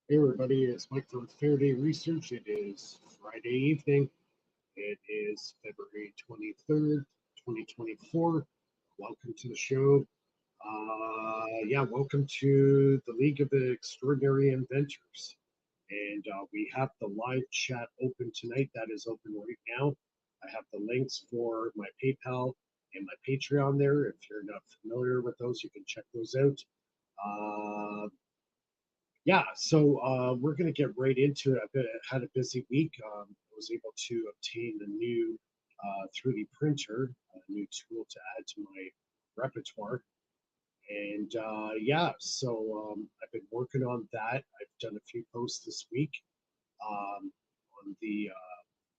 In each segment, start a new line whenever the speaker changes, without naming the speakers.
Hey everybody, it's Mike from Faraday Research. It is Friday evening. It is February 23rd, 2024. Welcome to the show. Welcome to the League of the Extraordinary Inventors. And we have the live chat open tonight. That is open right now. I have the links for my PayPal and my Patreon there. If you're not familiar with those, you can check those out. We're going to get right into it. I had a busy week. I was able to obtain a new 3D printer, a new tool to add to my repertoire. And I've been working on that. I've done a few posts this week on the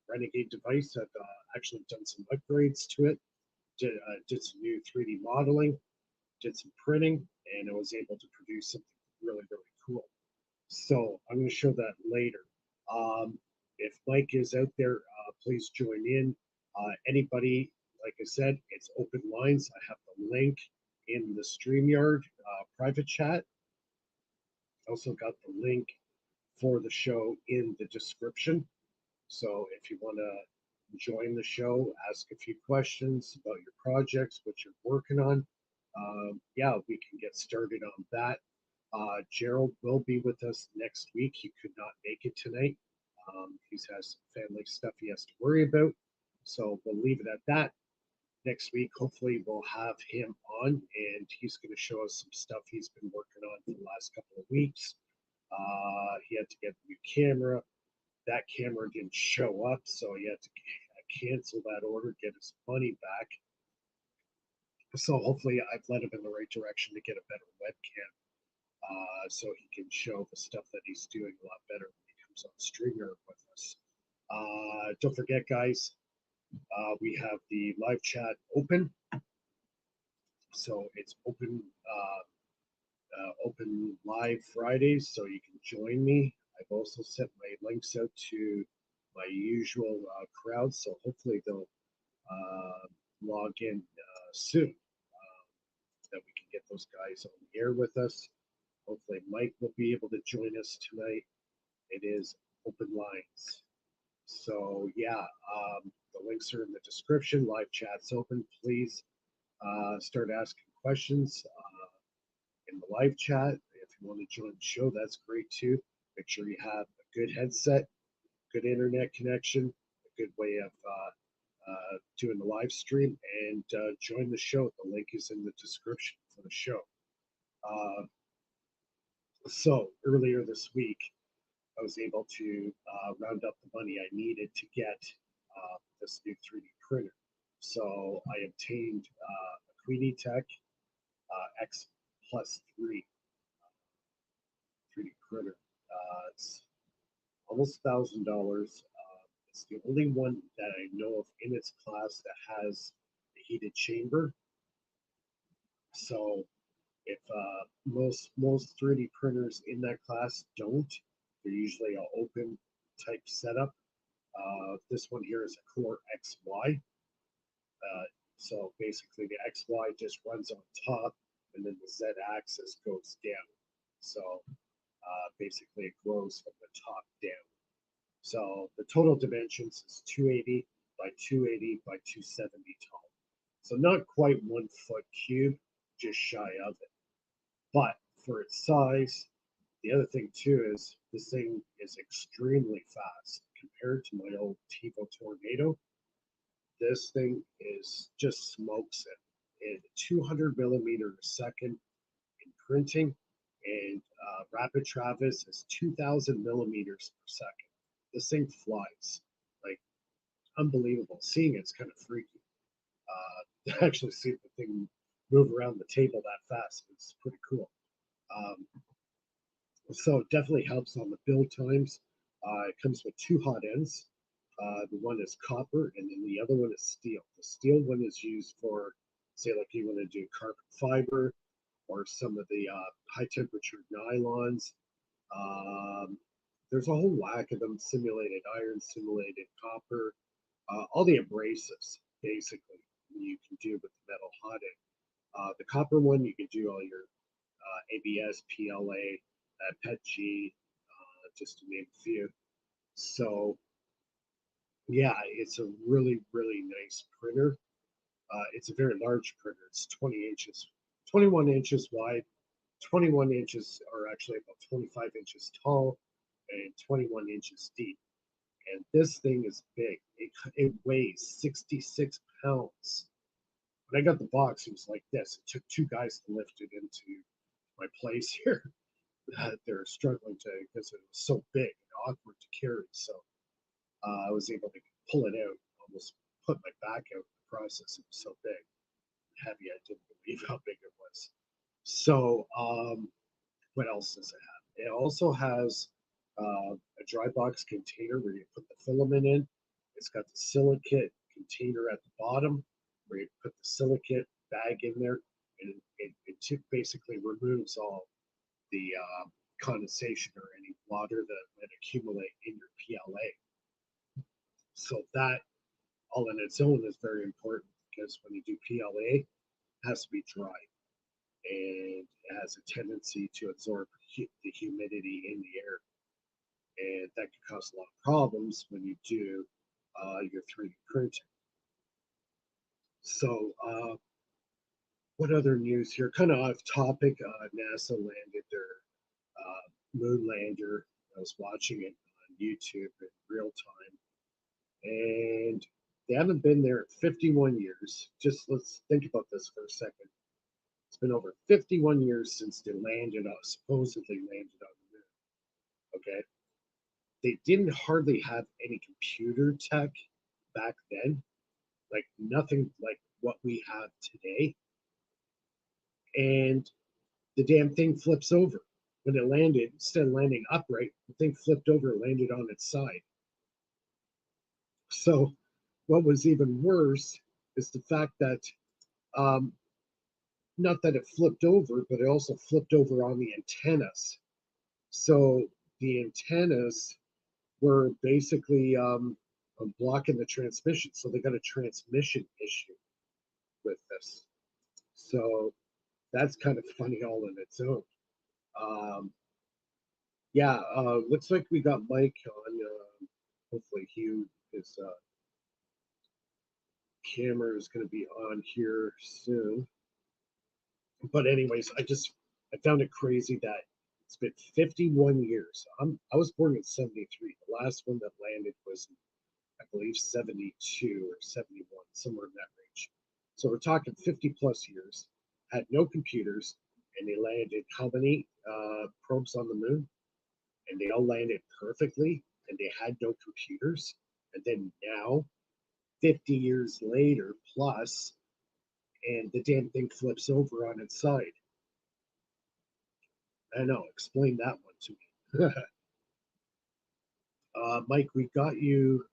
Renegade device. I've actually done some upgrades to it, did some new 3D modeling, did some printing, and I was able to produce something really, really cool. So I'm going to show that later. If Mike is out there, please join in. Anybody, like I said, it's open lines. I have the link in the StreamYard private chat. Also got the link for the show in the description. So if you want to join the show, ask a few questions about your projects, what you're working on, we can get started on that. Gerald will be with us next week. He could not make it tonight. He has some family stuff he has to worry about. So we'll leave it at that. Next week, hopefully, we'll have him on, and he's going to show us some stuff he's been working on for the last couple of weeks. He had to get a new camera. That camera didn't show up, so he had to cancel that order, get his money back. So hopefully, I've led him in the right direction to get a better webcam. So he can show the stuff that he's doing a lot better when he comes on StreamYard with us. Don't forget, guys, we have the live chat open. So it's open live Fridays, so you can join me. I've also sent my links out to my usual crowd, so hopefully they'll log in soon, that we can get those guys on the air with us. Hopefully Mike will be able to join us tonight. It is open lines. So the links are in the description. Live chat's open. Please start asking questions in the live chat. If you want to join the show, that's great too. Make sure you have a good headset, good internet connection, a good way of doing the live stream, and join the show. The link is in the description for the show. Uh, so earlier this week, I was able to round up the money I needed to get this new 3D printer. So I obtained a Queenie Tech X plus 3D printer. It's almost $1,000. It's the only one that I know of in its class that has a heated chamber. So if most 3D printers in that class don't, they're usually an open type setup. This one here is a Core XY. So basically the XY just runs on top and then the Z axis goes down. So basically it grows from the top down. So the total dimensions is 280 by 280 by 270 tall. So not quite 1 foot cube, just shy of it. But for its size, the other thing too is this thing is extremely fast compared to my old TiVo Tornado. This thing is just smokes it in 200 millimeter a second in printing, and Rapid Travis is 2,000 millimeters per second. This thing flies like unbelievable. Seeing it's kind of freaky. To actually see the thing move around the table that fast is pretty cool. Um, so it definitely helps on the build times. It comes with 2 hot ends. The one is copper, and then the other one is steel. The steel one is used for, say, like you want to do carbon fiber or some of the high temperature nylons. Um, there's a whole whack of them: simulated iron, simulated copper, all the abrasives basically you can do with the metal hot end. The copper one, you can do all your ABS, PLA, PETG, just to name a few. So yeah, it's a really, really nice printer. It's a very large printer. It's 20 inches, 21 inches wide, 21 inches, or actually about 25 inches tall, and 21 inches deep. And this thing is big. It weighs 66 pounds. When I got the box, it was like this. It took 2 guys to lift it into my place here. They're struggling to, because it was so big and awkward to carry. So I was able to pull it out, almost put my back out in the process. It was so big and heavy, I didn't believe how big it was. So what else does it have? It also has a dry box container where you put the filament in. It's got the silicate container at the bottom where you put the silicate bag in there, and it basically removes all the condensation or any water that might accumulate in your PLA. So that all in its own is very important, because when you do PLA, it has to be dry, and it has a tendency to absorb the humidity in the air, and that can cause a lot of problems when you do your 3D printing. So what other news here? Kind of off topic. NASA landed their moon lander. I was watching it on YouTube in real time, and they haven't been there in 51 years. Just let's think about this for a second. It's been over 51 years since they landed supposedly landed on the moon. Okay. They didn't hardly have any computer tech back then, like nothing like what we have today. And the damn thing flips over. When it landed, instead of landing upright, the thing flipped over and landed on its side. So, what was even worse is the fact that um, not that it flipped over, but it also flipped over on the antennas. So the antennas were basically blocking the transmission. So they got a transmission issue with this. So that's kind of funny all in its own. Um, yeah, looks like we got Mike on. Hopefully, his camera is going to be on here soon. But anyways, I found it crazy that it's been 51 years. I was born in '73. The last one that landed was, I believe, 72 or 71, somewhere in that range. So we're talking 50 plus years, had no computers, and they landed how many probes on the moon? And they all landed perfectly, and they had no computers. And then now, 50 years later plus, and the damn thing flips over on its side. I know, explain that one to me. Mike, we got you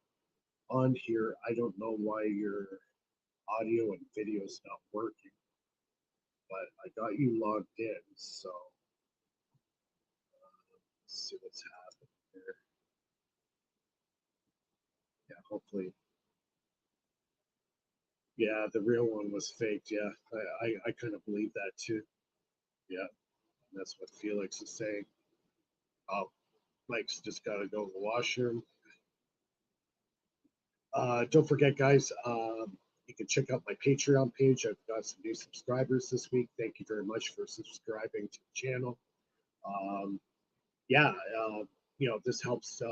on here. I don't know why your audio and video is not working, but I got you logged in, so let's see what's happening here. Yeah, hopefully. Yeah, the real one was faked. Yeah, I kind of believe that too. Yeah, that's what Felix is saying. Oh, Mike's just got to go to the washroom. Don't forget, guys, you can check out my Patreon page. I've got some new subscribers this week. Thank you very much for subscribing to the channel. Yeah, this helps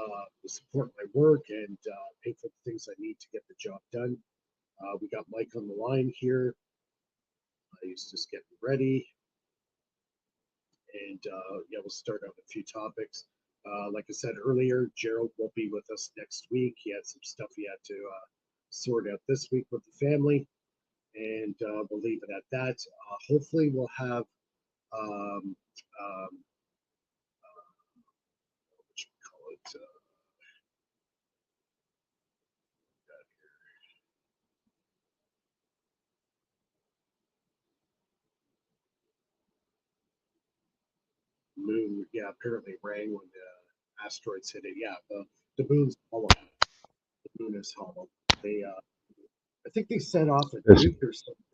support my work and pay for the things I need to get the job done. We got Mike on the line here. He's just getting ready. And yeah, we'll start out a few topics. Like I said earlier, Gerald will be with us next week. He had some stuff he had to sort out this week with the family, and we'll leave it at that. Hopefully, we'll have um, what should we call it? Moon. Yeah, apparently rang when the asteroids hit it. Yeah, the moon's hollow. The moon is hollow. They, I think they set off a
Testing.
nuke or something.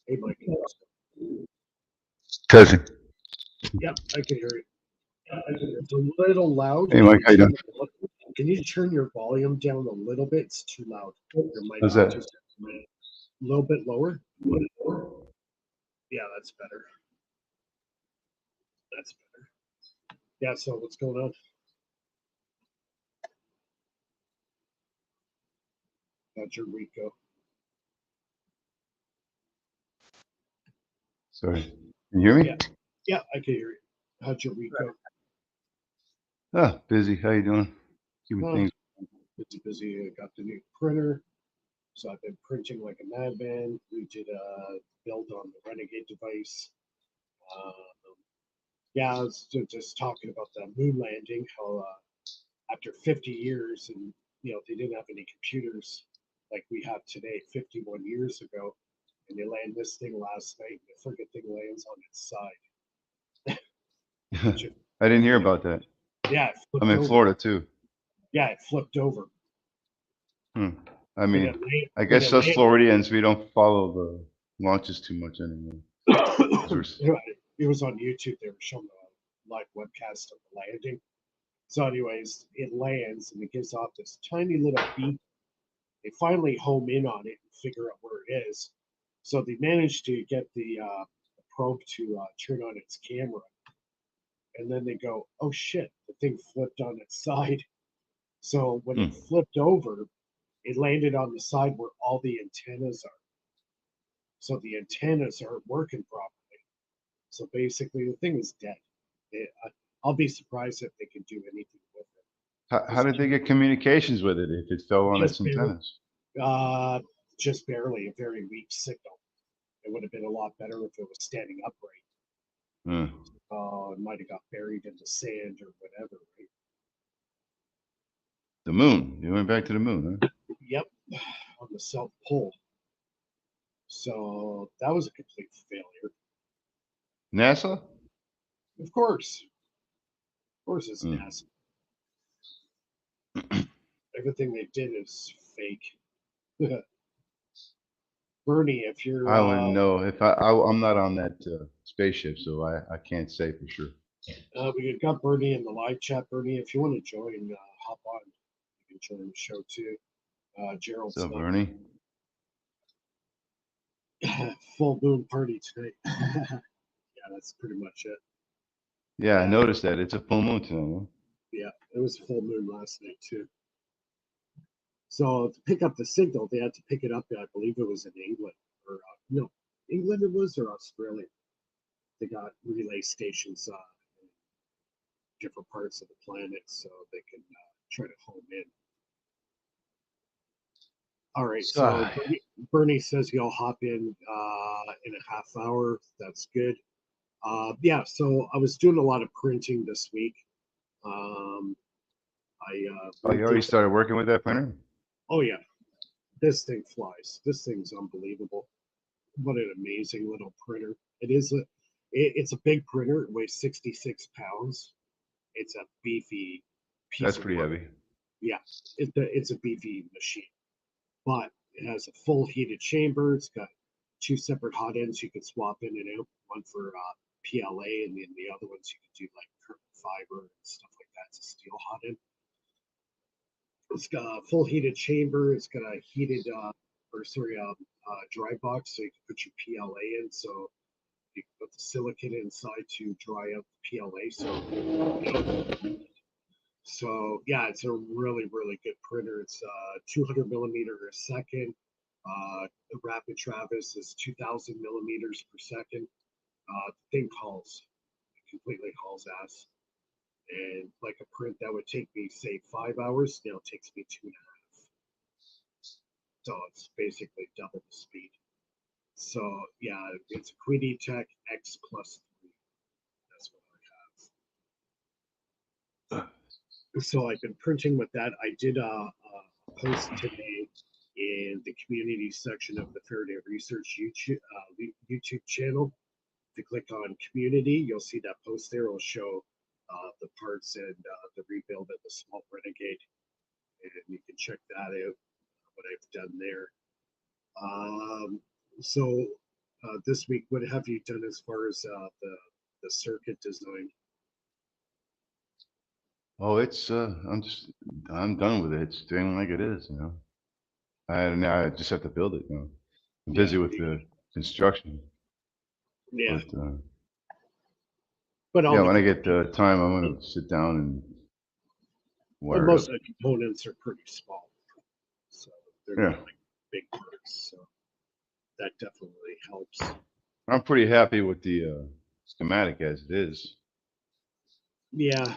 Hey, Mike.
Testing.
Yep, I can hear you. It's a little loud.
Hey, Mike, how you doing?
Can you turn your volume down a little bit? It's too loud. Your mic
How's
is
that?
just a little bit lower. Yeah, that's better. That's better. Yeah, so what's going on? How'd your week go?
Sorry. Can you hear me?
Yeah. Yeah, I can hear you. How'd your week go?
Ah, busy. How you doing? Keeping
Oh,
things.
busy. I got the new printer, so I've been printing like a madman. We did a build on the Renegade device. Um, yeah, I was just talking about the moon landing. How after 50 years, and they didn't have any computers like we have today, 51 years ago, and they land this thing last night, and the friggin' thing lands on its side.
I didn't hear about that.
Yeah, it
I'm
flipped
in
over.
Florida too.
Yeah, it flipped over.
I mean, I guess us Floridians, we don't follow the launches too much anymore.
It was on YouTube. They were showing a live webcast of the landing. So, anyways, it lands and it gives off this tiny little beep. They finally home in on it and figure out where it is. So they managed to get the probe to turn on its camera, and then they go, "Oh shit, the thing flipped on its side." So when it flipped over, it landed on the side where all the antennas are. So the antennas aren't working properly. So basically, the thing is dead. I'll be surprised if they can do anything with it.
How did they get communications with it if it fell on its antennas?
Just barely, a very weak signal. It would have been a lot better if it was standing upright. It might have got buried in the sand or whatever. Right?
The moon. You went back to the moon, huh?
Yep, on the South Pole. So that was a complete failure.
NASA?
Of course. Of course it's NASA. Everything they did is fake. Bernie, if you're...
I wouldn't know. If I'm not on that spaceship, so I can't say for sure.
We got Bernie in the live chat. Bernie, if you want to join, hop on. You can join the show too. Gerald's
What's up, Bernie?
Full moon party tonight. Yeah, that's pretty much it.
Yeah, I noticed that. It's a full moon tonight. Huh?
Yeah, it was full moon last night too. So to pick up the signal, they had to pick it up. I believe it was in England or no, England it was or Australia. They got relay stations in different parts of the planet, so they can try to home in. All right, so Bernie says he'll hop in a half hour. That's good. Yeah, so I was doing a lot of printing this week.
Oh, you already started working with that printer?
Oh yeah, this thing flies. This thing's unbelievable. What an amazing little printer! It's a big printer. It weighs 66 pounds. It's a beefy piece
That's
of
pretty
work.
heavy.
Yeah, it's a beefy machine, but it has a full heated chamber. It's got two separate hot ends you can swap in and out. One for PLA, and then the other ones you can do like carbon fiber and stuff like that. It's a steel hot end. It's got a full heated chamber. It's got a heated dry box, so you can put your PLA in. So you can put the silicon inside to dry out the PLA. So yeah, it's a really good printer. It's 200 millimeter a second. The rapid travis is 2,000 millimeters per second. The thing completely hauls ass. And like a print that would take me say 5 hours, now it takes me 2.5. So it's basically double the speed. So yeah, it's a Queenie Tech X Plus 3. That's what I have. So I've been printing with that. I did a post today in the community section of the Faraday Research YouTube channel. If you click on community, you'll see that post there. It'll show the parts and the rebuild of the small Renegade, and you can check that out. What I've done there. So this week, what have you done as far as the circuit design?
Oh, it's I'm done with it. It's doing like it is, you know. I just have to build it, you know. I'm busy with the construction.
Yeah.
But yeah, when I get time, I'm gonna sit down and wire
most
it up.
of the components are pretty small, so they're not like big parts. So that definitely helps.
I'm pretty happy with the schematic as it is.
Yeah.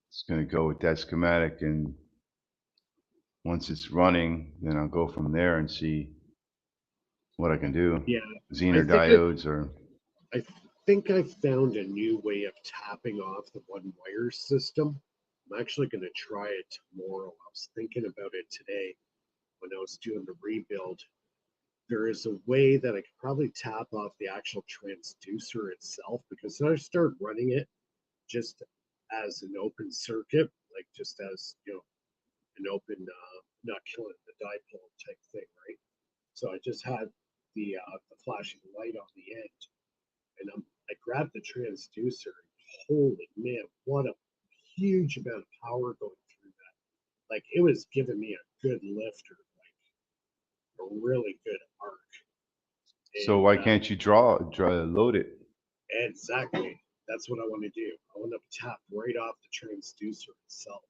It's gonna go with that schematic, and once it's running, then I'll go from there and see what I can do.
Yeah.
Zener diodes or.
I think I found a new way of tapping off the one wire system. I'm actually going to try it tomorrow. I was thinking about it today when I was doing the rebuild. There is a way that I could probably tap off the actual transducer itself, because I start running it just as an open circuit, like just as, you know, an open, not killing the dipole type thing, right? So I just had the flashing light on the end, and I grabbed the transducer. Holy man, what a huge amount of power going through that! Like it was giving me a good lifter, like a really good arc.
So why can't you load it?
Exactly. That's what I want to do. I want to tap right off the transducer itself.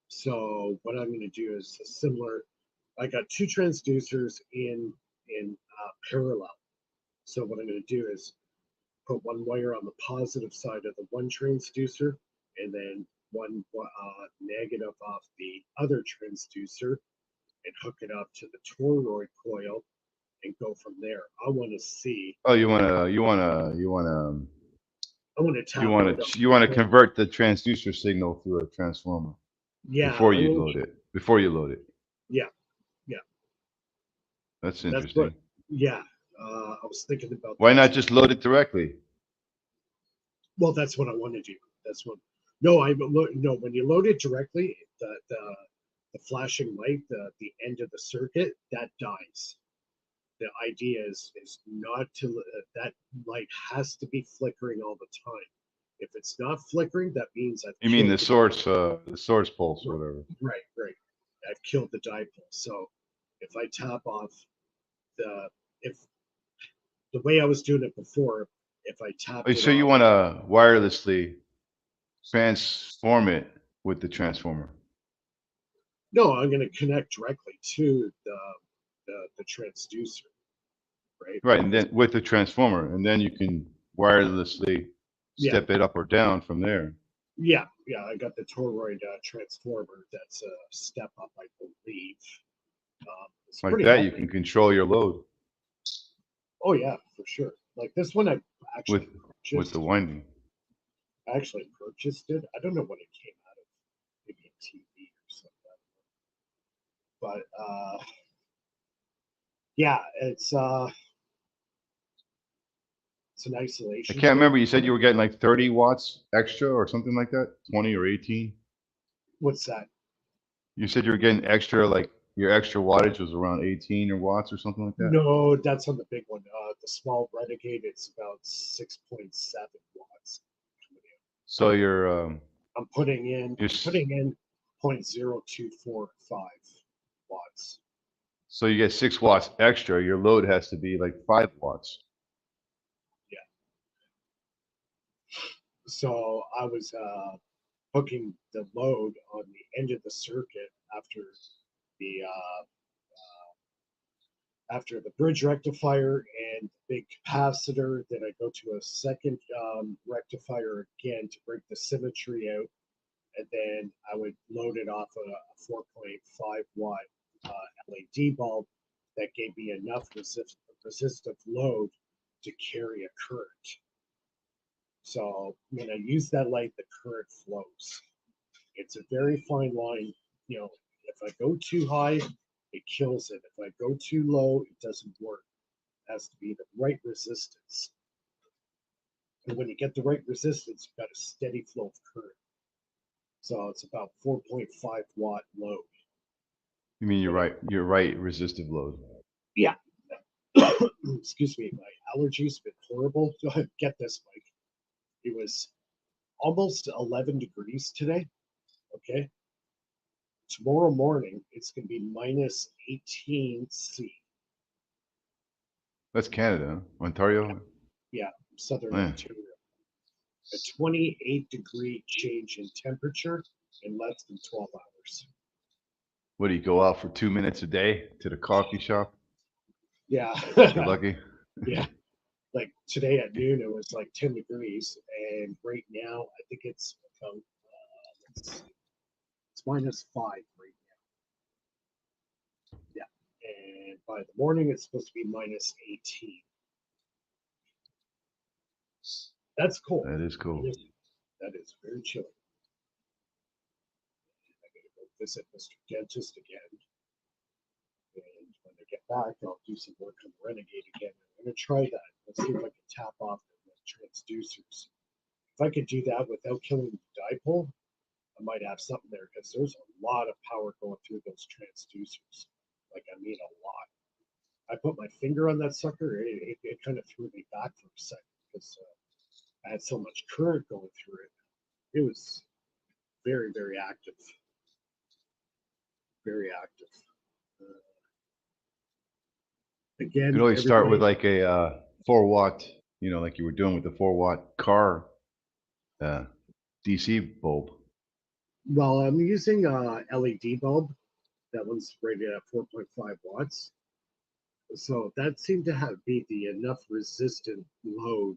So what I'm going to do is a similar. I got two transducers in parallel. So what I'm going to do is put one wire on the positive side of the one transducer, and then one negative off the other transducer, and hook it up to the toroid coil and go from there. I want to see.
Oh, you want
to
convert the transducer signal through a transformer.
Yeah.
Before you load it.
Yeah.
That's interesting.
I was thinking about.
Why not just load it directly?
Well, that's what I want to do. That's what. No, when you load it directly, the flashing light, the end of the circuit, that dies. The idea is not to that light has to be flickering all the time. If it's not flickering, that means
You mean the source pulse or whatever.
Right. I've killed the dipole. So if I tap off the way I was doing it before, if I
Oh,
tapped it
so you
off,
want to wirelessly transform it with the transformer.
no, I'm going to connect directly to the transducer, right?
Right, and then with the transformer, and then you can wirelessly
Yeah,
step it up or down from there.
yeah. I got the toroid transformer. That's a step up, I believe. It's
Like
pretty
that, you
healthy.
can control your load
Oh yeah, for sure. Like this one, I
with
actually
with the
purchased.
winding.
I actually purchased it. I don't know when it came out of, maybe a TV or something. But yeah, it's an
I
isolation
can't
tool.
remember. You said you were getting like 30 watts extra or something like that, 20 or 18.
What's that?
You said you were getting extra, like your extra wattage was around 18 or watts or something like that.
No, that's on the big one. The small Renegade, it's about 6.7 watts.
So
I'm putting in
you're
I'm putting in 0.0245 watts.
so you get 6 watts extra. Your load has to be like 5 watts.
Yeah. So I was hooking the load on the end of the circuit the uh, after the bridge rectifier and the big capacitor. Then I go to a second rectifier again to break the symmetry out, and then I would load it off a 4.5 watt LED bulb that gave me enough resistive load to carry a current. So when I use that light, the current flows. It's a very fine line. You know, if I go too high, it kills it. If I go too low, it doesn't work. It has to be the right resistance. And when you get the right resistance, you've got a steady flow of current. So it's about 4.5 watt load.
You mean
And it,
you're right resistive load.
yeah, excuse me, my allergies been horrible. Get this, Mike. It was almost 11 degrees today. Okay. Tomorrow morning, it's going to be minus 18 C.
That's Canada, huh? Ontario.
Yeah, southern
Man,
Ontario. A 28-degree change in temperature in less than 12 hours.
what do you go out for 2 minutes a day to the coffee shop
Yeah.
if you're lucky?
Yeah. Like today at noon, it was like 10 degrees. And right now, I think it's about, let's see, it's -5 right now. Yeah. And by the morning, it's supposed to be minus 18. That's cold.
That is
That
cool.
is, that is very chilly. I gotta go visit Mr. Dentist again. And when I get back, I'll do some work on the Renegade again. I'm going to try that. Let's see if I can tap off the transducers. If I could do that without killing the dipole, I might have something there because there's a lot of power going through those transducers. Like, I mean, a lot. I put my finger on that sucker, it kind of threw me back for a second because I had so much current going through it. It was very, very active. Very active. Uh,
You could
Again,
always start with
everybody,
like a 4 watt, like you were doing with the 4 watt car uh, DC bulb.
well, I'm using a LED bulb. That one's rated at 4.5 watts. So that seemed to have be the enough resistant load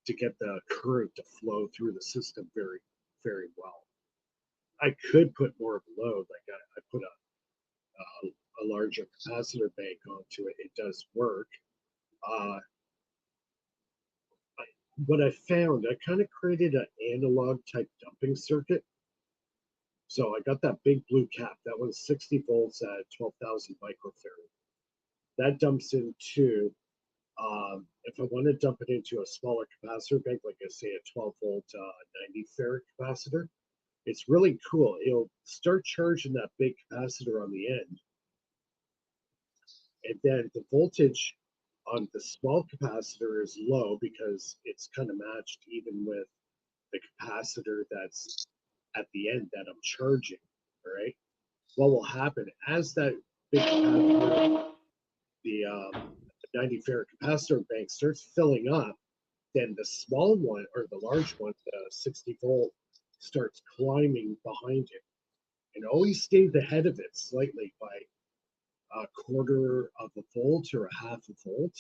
to get the current to flow through the system very, very well. I could put more of a load, like I put a larger capacitor bank onto it. It does work. Uh, what I found, I kind of created an analog type dumping circuit. So I got that big blue cap. That was 60 volts at 12,000 microfarad. That dumps into if I want to dump it into a smaller capacitor bank, like I say, a 12-volt 90 farad capacitor, it's really cool. It'll start charging that big capacitor on the end, and then the voltage on the small capacitor is low because it's kind of matched even with the capacitor that's at the end that I'm charging. All right. What will happen as that big capacitor, the 90 farad capacitor bank starts filling up, then the small one or the large one, the 60 volt, starts climbing behind it and always stays ahead of it slightly by a quarter of a volt or a half a volt.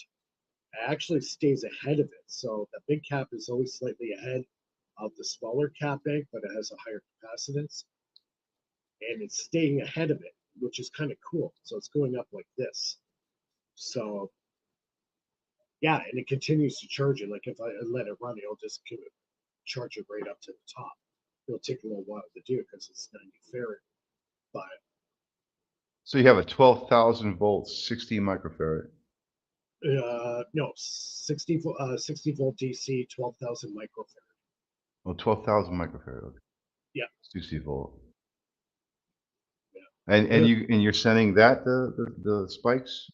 It actually stays ahead of it. So the big cap is always slightly ahead of the smaller cap bank, but it has a higher capacitance. And it's staying ahead of it, which is kind of cool. So it's going up like this. So yeah, and it continues to charge it. Like if I let it run, it'll just charge it right up to the top. It'll take a little while to do because it's 90 farad. But
So you have a 12,000 volts, 60 microfarad.
no, 60 volt DC, 12,000 microfarad.
Well, 12,000 microfarad. Okay.
Yeah.
60 volt.
Yeah.
And you're sending that the spikes?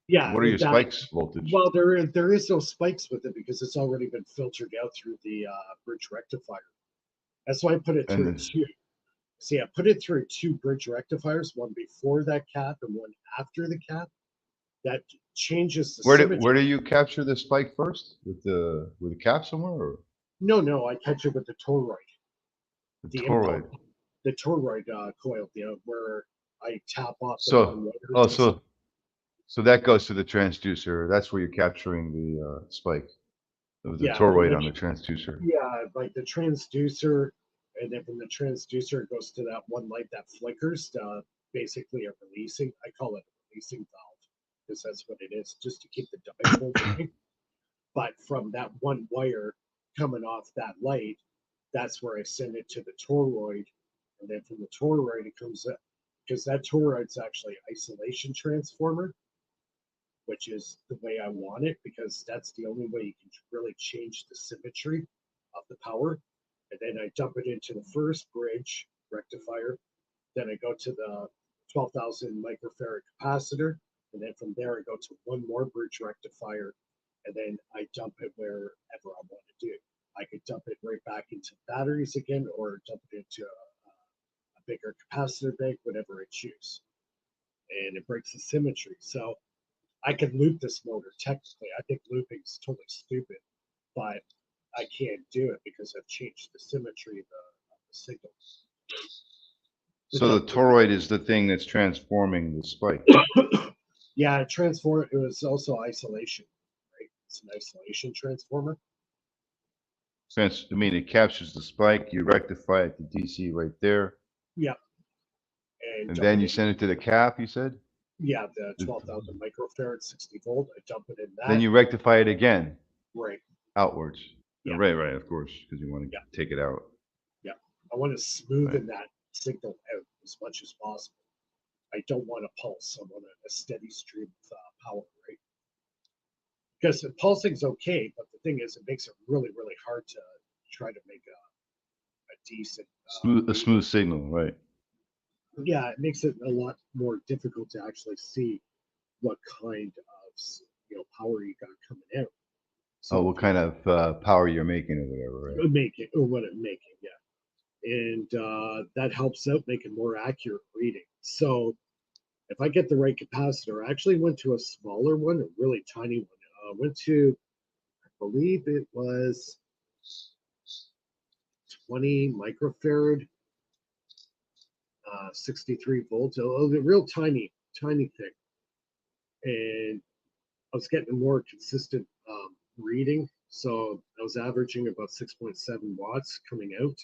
Yeah.
What are your spikes voltage?
Well, there is no spikes with it because it's already been filtered out through the bridge rectifier. That's why I put it through two. See, I put it through two bridge rectifiers, one before that cap and one after the cap. That changes the symmetry.
Where do you capture the spike first? With the cap somewhere? Or?
No, I catch it with the toroid.
The toroid.
The toroid coil, where I tap off the one wire.
Oh, so that goes to the transducer. That's where you're capturing the spike. The toroid on the transducer.
Yeah, like the transducer, and then from the transducer it goes to that one light that flickers, basically a releasing. I call it a releasing valve because that's what it is, just to keep the dipole going. But from that one wire coming off that light, that's where I send it to the toroid, and then from the toroid it comes up, because that toroid's actually isolation transformer, which is the way I want it, because that's the only way you can really change the symmetry of the power. And then I dump it into the first bridge rectifier. Then I go to the 12,000 microfarad capacitor. And then from there, I go to one more bridge rectifier. And then I dump it wherever I want to do. I could dump it right back into batteries again, or dump it into a bigger capacitor bank, whatever I choose. And it breaks the symmetry. So I could loop this motor technically. I think looping is totally stupid, but I can't do it because I've changed the symmetry of the signal.
So the toroid is the thing that's transforming the spike.
Yeah, it was also isolation, right? It's an isolation transformer.
I mean, it captures the spike, you rectify it to DC right there.
Yeah.
And then you send it to the cap, you said?
Yeah, the 12,000 microfarad, 60 volt. I dump it in that.
Then you rectify it again.
Right.
Outwards.
Yeah.
Right, of course, because you want to take it out.
Yeah. I want to smoothen that signal out as much as possible. I don't want a pulse. I want a steady stream of power, right? Because pulsing's okay, but the thing is, it makes it really, really hard to try to make a decent
a smooth signal, right?
Yeah, it makes it a lot more difficult to actually see what kind of power you got coming out.
So what kind of power you're making or whatever, right?
What it's making, yeah. And that helps out making more accurate reading. So if I get the right capacitor, I actually went to a smaller one, a really tiny one. Went to, I believe it was 20 microfarad, 63 volts, a real tiny thing. And I was getting a more consistent reading. So I was averaging about 6.7 watts coming out.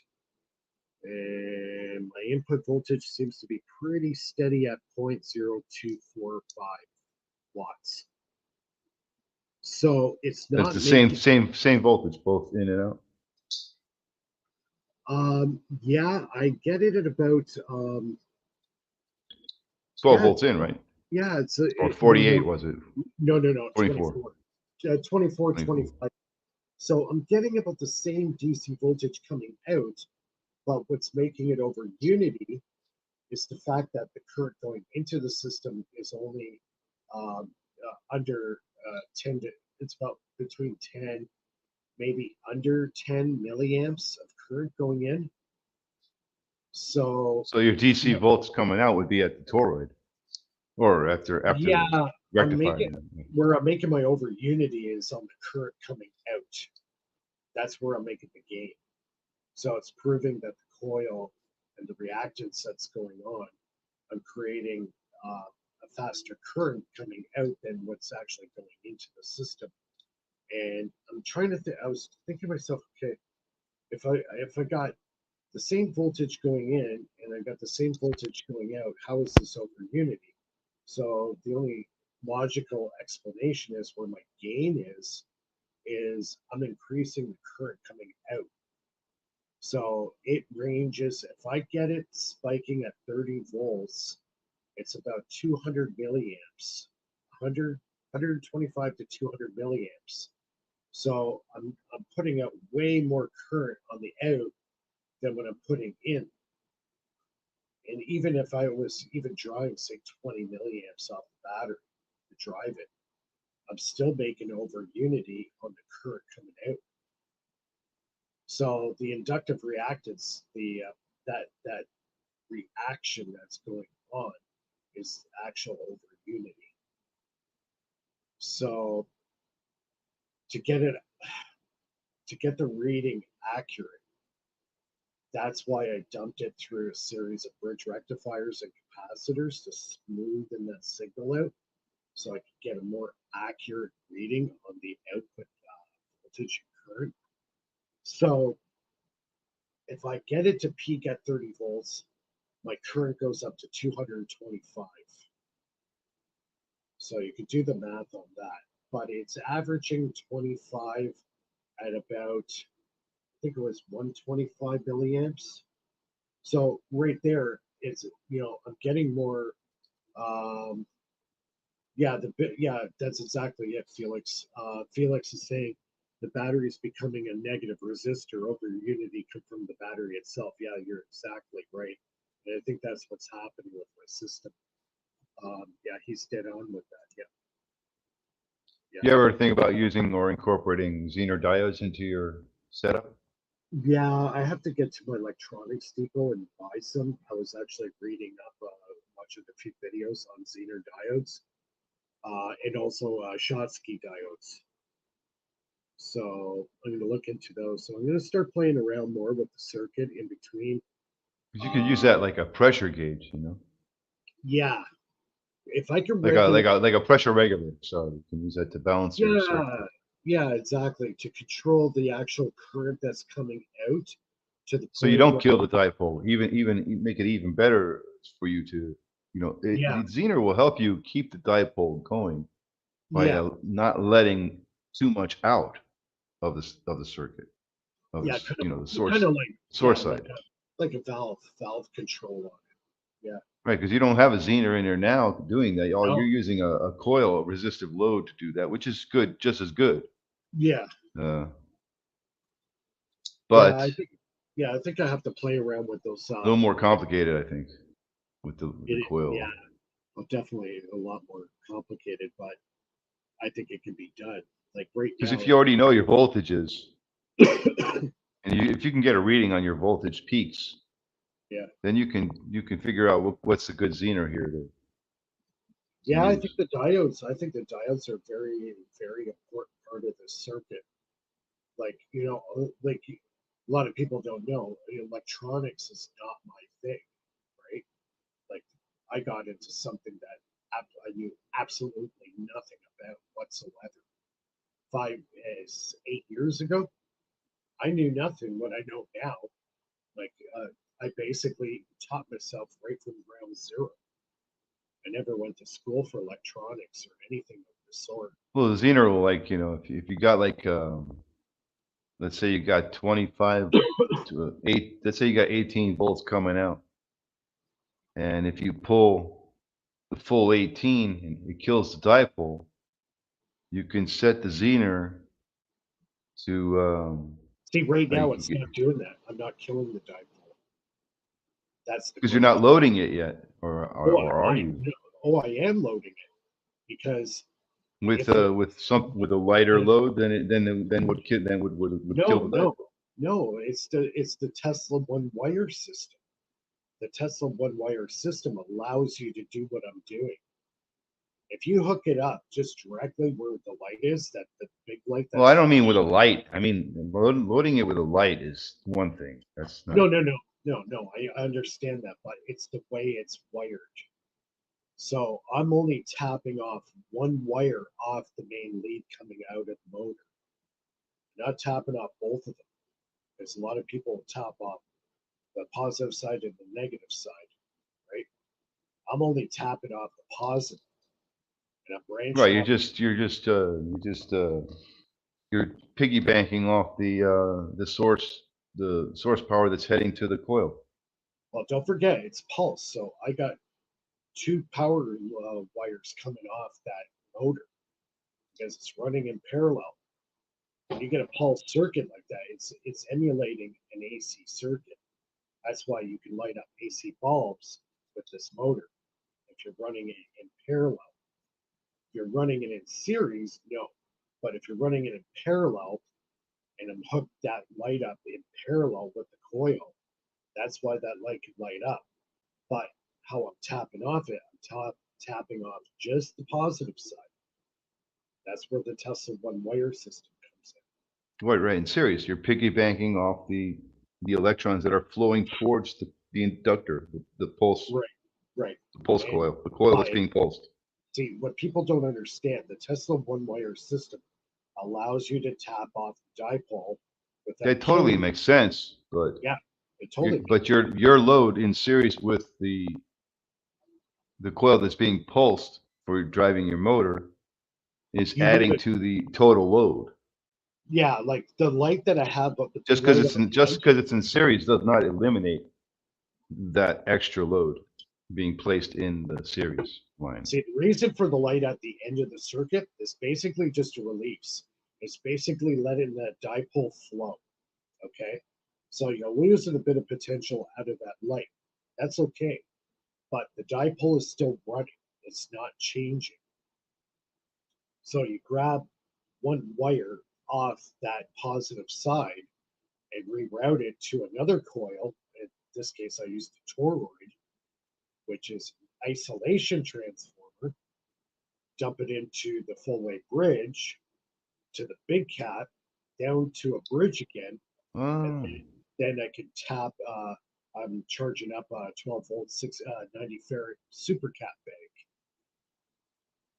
And my input voltage seems to be pretty steady at 0.0245 watts. So it's not
the same voltage, both in and out.
Yeah, I get it at about
12 volts in, right?
Yeah, it's
or 48 was it?
No,
24.
24, 25. So I'm getting about the same DC voltage coming out, but what's making it over unity is the fact that the current going into the system is only under 10 to, it's about between 10, maybe under 10 milliamps of current going in. So
your DC volts coming out would be at the toroid, or after.
Yeah, I'm
rectifier.
making where I'm making my over unity is on the current coming out. That's where I'm making the gain. So it's proving that the coil and the reactance that's going on, I'm creating a faster current coming out than what's actually going into the system. And I'm trying to think. I was thinking to myself, okay, if I got the same voltage going in and I got the same voltage going out, how is this over unity? So the only logical explanation is where my gain is I'm increasing the current coming out. So it ranges, if I get it spiking at 30 volts, it's about 200 milliamps, 100, 125 to 200 milliamps. So I'm putting out way more current on the out than what I'm putting in. And even if I was even drawing, say, 20 milliamps off the battery to drive it, I'm still making over unity on the current coming out. So the inductive reactance, that reaction that's going on is actual over unity. So to get the reading accurate, that's why I dumped it through a series of bridge rectifiers and capacitors to smoothen that signal out so I could get a more accurate reading on the output voltage and current. So if I get it to peak at 30 volts, my current goes up to 225. So you could do the math on that, but it's averaging 25 at about, I think it was 125 milliamps. So right there, it's, I'm getting more. Yeah, that's exactly it, Felix. Felix is saying the battery is becoming a negative resistor over unity from the battery itself. Yeah, you're exactly right. And I think that's what's happening with my system. Yeah, he's dead on with that. Yeah.
You ever think about using or incorporating Zener diodes into your setup?
Yeah, I have to get to my electronics depot and buy some. I was actually reading up, watching a few videos on Zener diodes, and also Schottky diodes. So I'm going to look into those. So I'm going to start playing around more with the circuit in between.
Because you could use that like a pressure gauge,
Yeah, if I can
like a
regulate.
like a pressure regulator. So you can use that to balance your circuit.
Yeah, exactly. To control the actual current that's coming out to the
So you
point
don't
where,
kill the dipole. Even make it even better for you to,
yeah,
the Zener will help you keep the dipole going by
yeah,
not letting too much out of the circuit of
yeah,
this, the
kind
source
of like, yeah,
source side.
like a valve control on it. Yeah.
Right, because you don't have a Zener in there now doing that. All
No.
you're using a coil, a resistive load to do that, which is good, just as good.
Yeah.
Uh,
Yeah.
but
I think I have to play around with those.
a little more complicated, I think, with the
Yeah,
coil.
well, definitely a lot more complicated, but I think it can be done. Like right
Because
now,
if you already know your voltages, and if you can get a reading on your voltage peaks,
yeah,
then you can figure out what's a good Zener here to
yeah.
use.
I think the diodes are very, very important part of the circuit. Like like a lot of people don't know, electronics is not my thing, right? Like I got into something that I knew absolutely nothing about whatsoever. 8 years ago, I knew nothing what I know now. Like I basically taught myself right from ground zero. I never went to school for electronics or anything of the sort.
Well, the Zener will, like, if you got like let's say you got 25 to 8, let's say you got 18 volts coming out, and if you pull the full 18 and it kills the dipole, you can set the Zener to
See, right
how you
now
can
it's
get,
not doing that. I'm not killing the dipole. That's the
because you're
great
not
thing.
loading it yet,
Oh,
or are you?
I am loading it because
With
if it,
with a lighter load than would kill
no,
the
no,
dipole.
no, it's the Tesla one wire system. The Tesla one wire system allows you to do what I'm doing. If you hook it up just directly where the light is, that the big light
Well, I
that's
don't mean with a
flashing.
light. I mean, loading it with a light is one thing. That's not.
No. I understand that, but it's the way it's wired. So I'm only tapping off one wire off the main lead coming out of the motor, not tapping off both of them. Because a lot of people tap off the positive side and the negative side, right? I'm only tapping off the positive, and I'm
Right.
branching
You're
off.
just you're piggy banking off the source power that's heading to the coil.
Well, don't forget it's pulse. So I got two power wires coming off that motor because it's running in parallel. When you get a pulse circuit like that, it's emulating an AC circuit. That's why you can light up AC bulbs with this motor if you're running it in parallel. If you're running it in series, no. But if you're running it in parallel and I'm hooked that light up in parallel with the coil, that's why that light can light up. But how I'm tapping off it, tapping off just the positive side. That's where the Tesla one wire system comes
Right, right. In series, you're piggy banking off the electrons that are flowing towards the inductor,
in. Right, right.
the pulse
And
coil, the coil that's
by
being pulsed.
see what people don't understand, the Tesla one wire system allows you to tap off the dipole without
That totally
killing it.
makes sense, but
Yeah, it totally makes
your load in series with the coil that's being pulsed for driving your motor is
you
adding
gotta
to the total load.
yeah, like the light that I have up at the
Just because
light
it's
on
in
the
just
edge.
because it's in series does not eliminate that extra load being placed in the series line.
See, the reason for the light at the end of the circuit is basically just a release. It's basically letting that dipole flow. Okay. So you're losing a bit of potential out of that light. That's okay. But the dipole is still running. It's not changing. So you grab one wire off that positive side and reroute it to another coil. In this case, I used the toroid, which is an isolation transformer. Dump it into the full weight bridge to the big cat, down to a bridge again, and
Oh,
then I can tap. I'm charging up a 12 volt 90 farad super cat bank,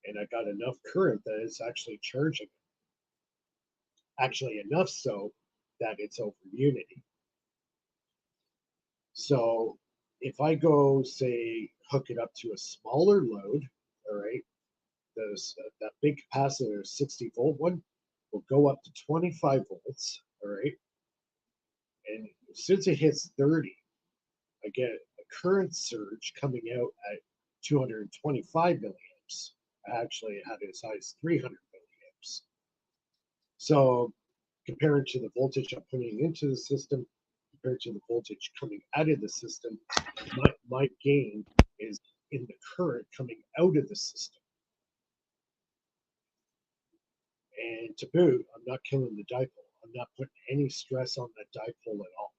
and I got enough current that it's actually charging. Actually, enough so that it's over unity. So if I go, say, hook it up to a smaller load, all right, that big capacitor, 60 volt one, will go up to 25 volts, all right, and since it hits 30, I get a current surge coming out at 225 milliamps. Actually, it had it as high as 300 milliamps. So compared to the voltage I'm putting into the system, compared to the voltage coming out of the system, my gain is in the current coming out of the system. And to boot, I'm not killing the dipole. I'm not putting any stress on that dipole at all.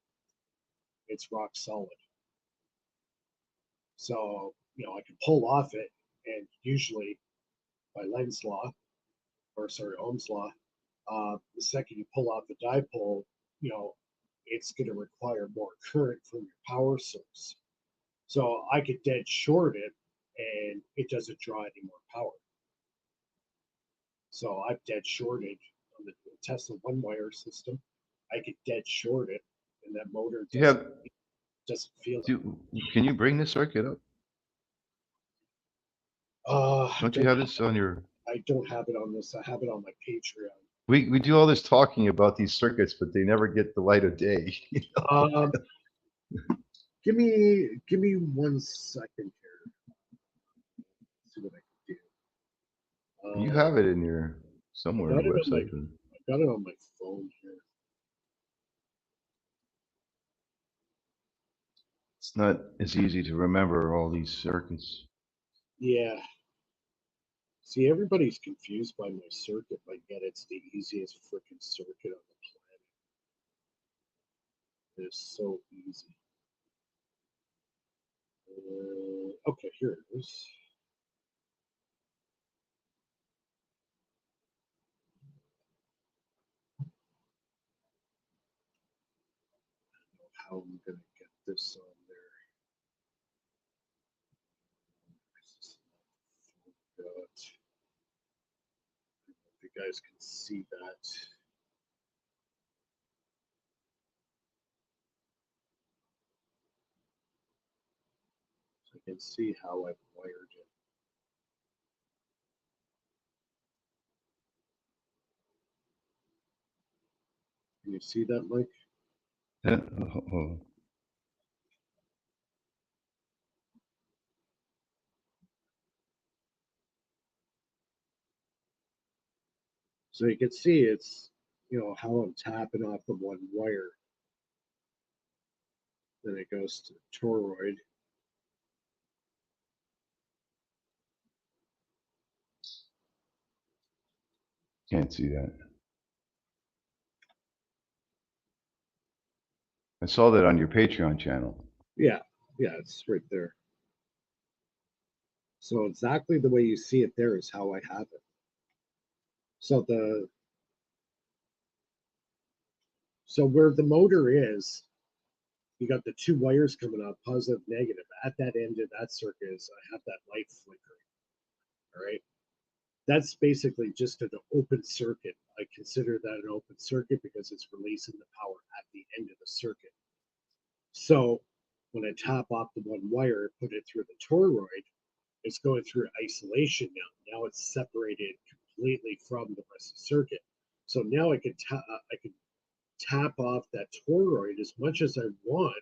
It's rock solid. So, I can pull off it, and usually by Lenz's law, or sorry, Ohm's law, the second you pull off the dipole, you know, it's going to require more current from your power source. So I could dead short it, and it doesn't draw any more power. So I've dead shorted on the Tesla one wire system. I could dead short it, and that motor
do you have
doesn't feel it.
do can you bring this circuit up?
I
Don't you
don't
have this on your?
I don't have it on this. I have it on my Patreon.
We do all this talking about these circuits, but they never get the light of day.
Um, give me 1 second here. See what I can do.
You have it in your
I
somewhere on
got
the
it on my
website.
I got it on my phone here.
It's not as easy to remember all these circuits.
Yeah. See, everybody's confused by my circuit, but yet it's the easiest freaking circuit on the planet. It is so easy. Okay, here it is. how I'm gonna get this on there. If you guys can see that. So I can see how I've wired it. Can you see that, Mike?
Yeah.
So you can see it's, how I'm tapping off the one wire. Then it goes to the toroid.
Can't see that. I saw that on your Patreon channel.
Yeah, it's right there. So exactly the way you see it there is how I have it. So where the motor is, you got the two wires coming out, positive, negative. At that end of that circuit is I have that light flickering. All right. That's basically just an open circuit. I consider that an open circuit because it's releasing the power at the end of the circuit. So when I tap off the one wire, put it through the toroid, it's going through isolation now. Now it's separated completely from the rest of the circuit. So now I can tap off that toroid as much as I want,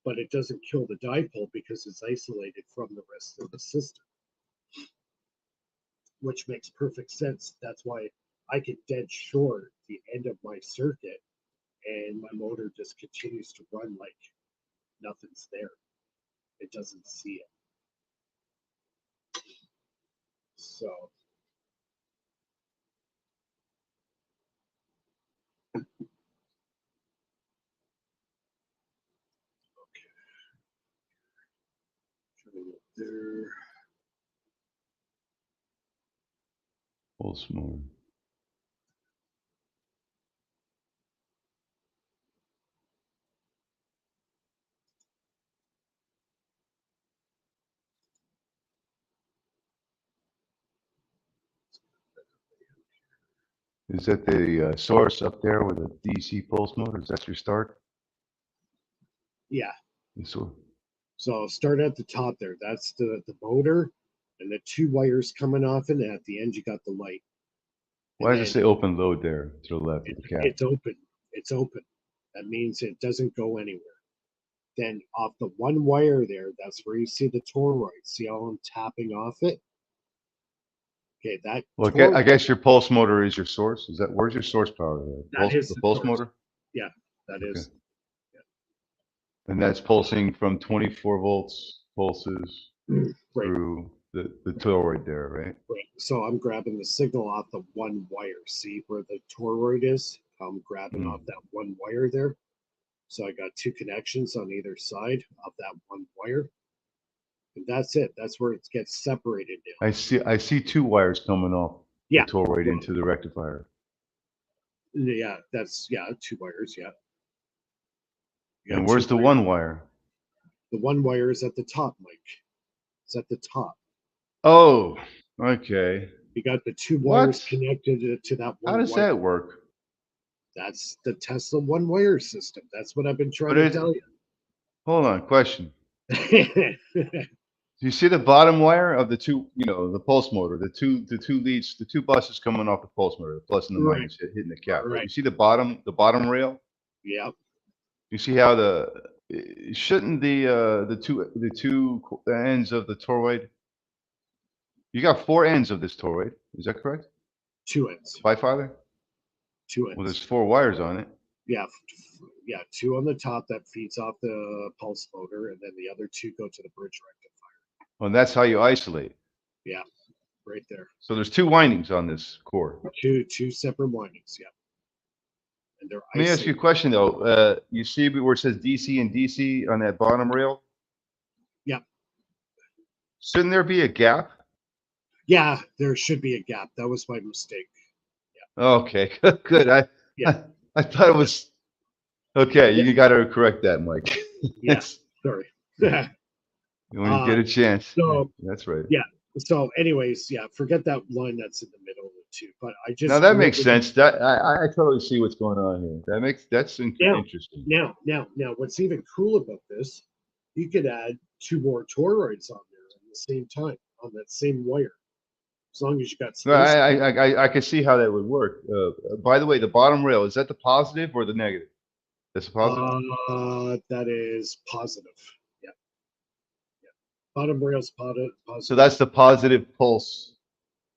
but it doesn't kill the dipole because it's isolated from the rest of the system, which makes perfect sense. That's why I can dead short the end of my circuit and my motor just continues to run like nothing's there. It doesn't see it. So there.
Pulse motor. Is that the source up there with a DC pulse motor? Is that your start?
Yeah.
So
I'll start at the top there. That's the motor and the two wires coming off, and at the end you got the light.
why does it say open load there to the left of the cap?
It's open. It's open. That means it doesn't go anywhere. Then off the one wire there, that's where you see the toroid. See how I'm tapping off it? Okay, that.
Well, I guess your pulse motor is your source. Is that where's your source power? The pulse motor?
Yeah, that is. Yeah.
And that's pulsing from 24 volts pulses
right.
through the toroid there, right?
Right. So I'm grabbing the signal off the one wire. See where the toroid is? I'm grabbing off that one wire there. So I got two connections on either side of that one wire. And that's it. That's where it gets separated now.
I see two wires coming off the toroid into the rectifier.
Yeah, that's two wires, yeah.
And where's the one wire?
The one wire is at the top, Mike. It's at the top.
Oh, okay.
You got the two wires connected to that one.
How does that work?
That's the Tesla one wire system. That's what I've been trying to tell you.
Hold on, question. Do you see the bottom wire of the two, the pulse motor, the two leads, the two buses coming off the pulse motor, the plus and the minus hitting the cap. Right. You see the bottom rail?
Yeah.
You see how shouldn't the two ends of the toroid? You got four ends of this toroid. Is that correct?
Two ends.
Father?
Two ends.
Well, there's four wires on it.
Yeah. Yeah, two on the top that feeds off the pulse motor, and then the other two go to the bridge rectifier.
Well, and that's how you isolate.
Yeah, right there.
So there's two windings on this core.
Two separate windings, yeah. And they're
Let me ask you a question though. You see where it says DC and DC on that bottom rail?
Yeah.
Shouldn't there be a gap?
Yeah, there should be a gap. That was my mistake.
Yeah. Okay, good. I thought it was. Okay,
Yeah,
you got to correct that, Mike.
yeah.
It's,
Sorry.
when you get a chance.
So
That's right.
yeah. So, anyways, yeah. Forget that line that's in the middle of it too. But I
Now
just
that makes
really
sense. That I totally see what's going on here. That's
now,
interesting.
now. What's even cool about this? You could add two more toroids on there at the same time on that same wire, as long as you got
No,
space.
I can see how that would work. By the way, the bottom rail, is that the positive or the negative? That's a positive.
That is positive. Yeah, yeah. Bottom rail's
So
positive.
that's the positive pulse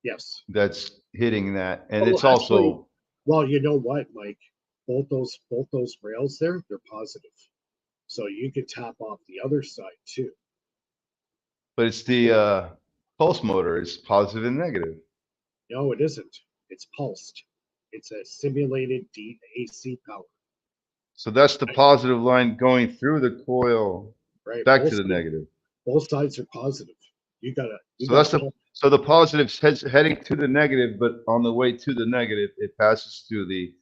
Yes.
that's hitting that, and
Oh,
it's
actually,
also,
well, you know what, Mike? Both those rails there, they're positive. So you could tap off the other side too.
but it's the pulse motor is positive and negative.
No, it isn't. It's pulsed. It's a simulated AC power.
So that's the
Right?
positive line going through the coil
Right.
back to the negative.
Both sides are positive. You
So
gotta
that's the so the positive's heading to the negative, but on the way to the negative, it passes through the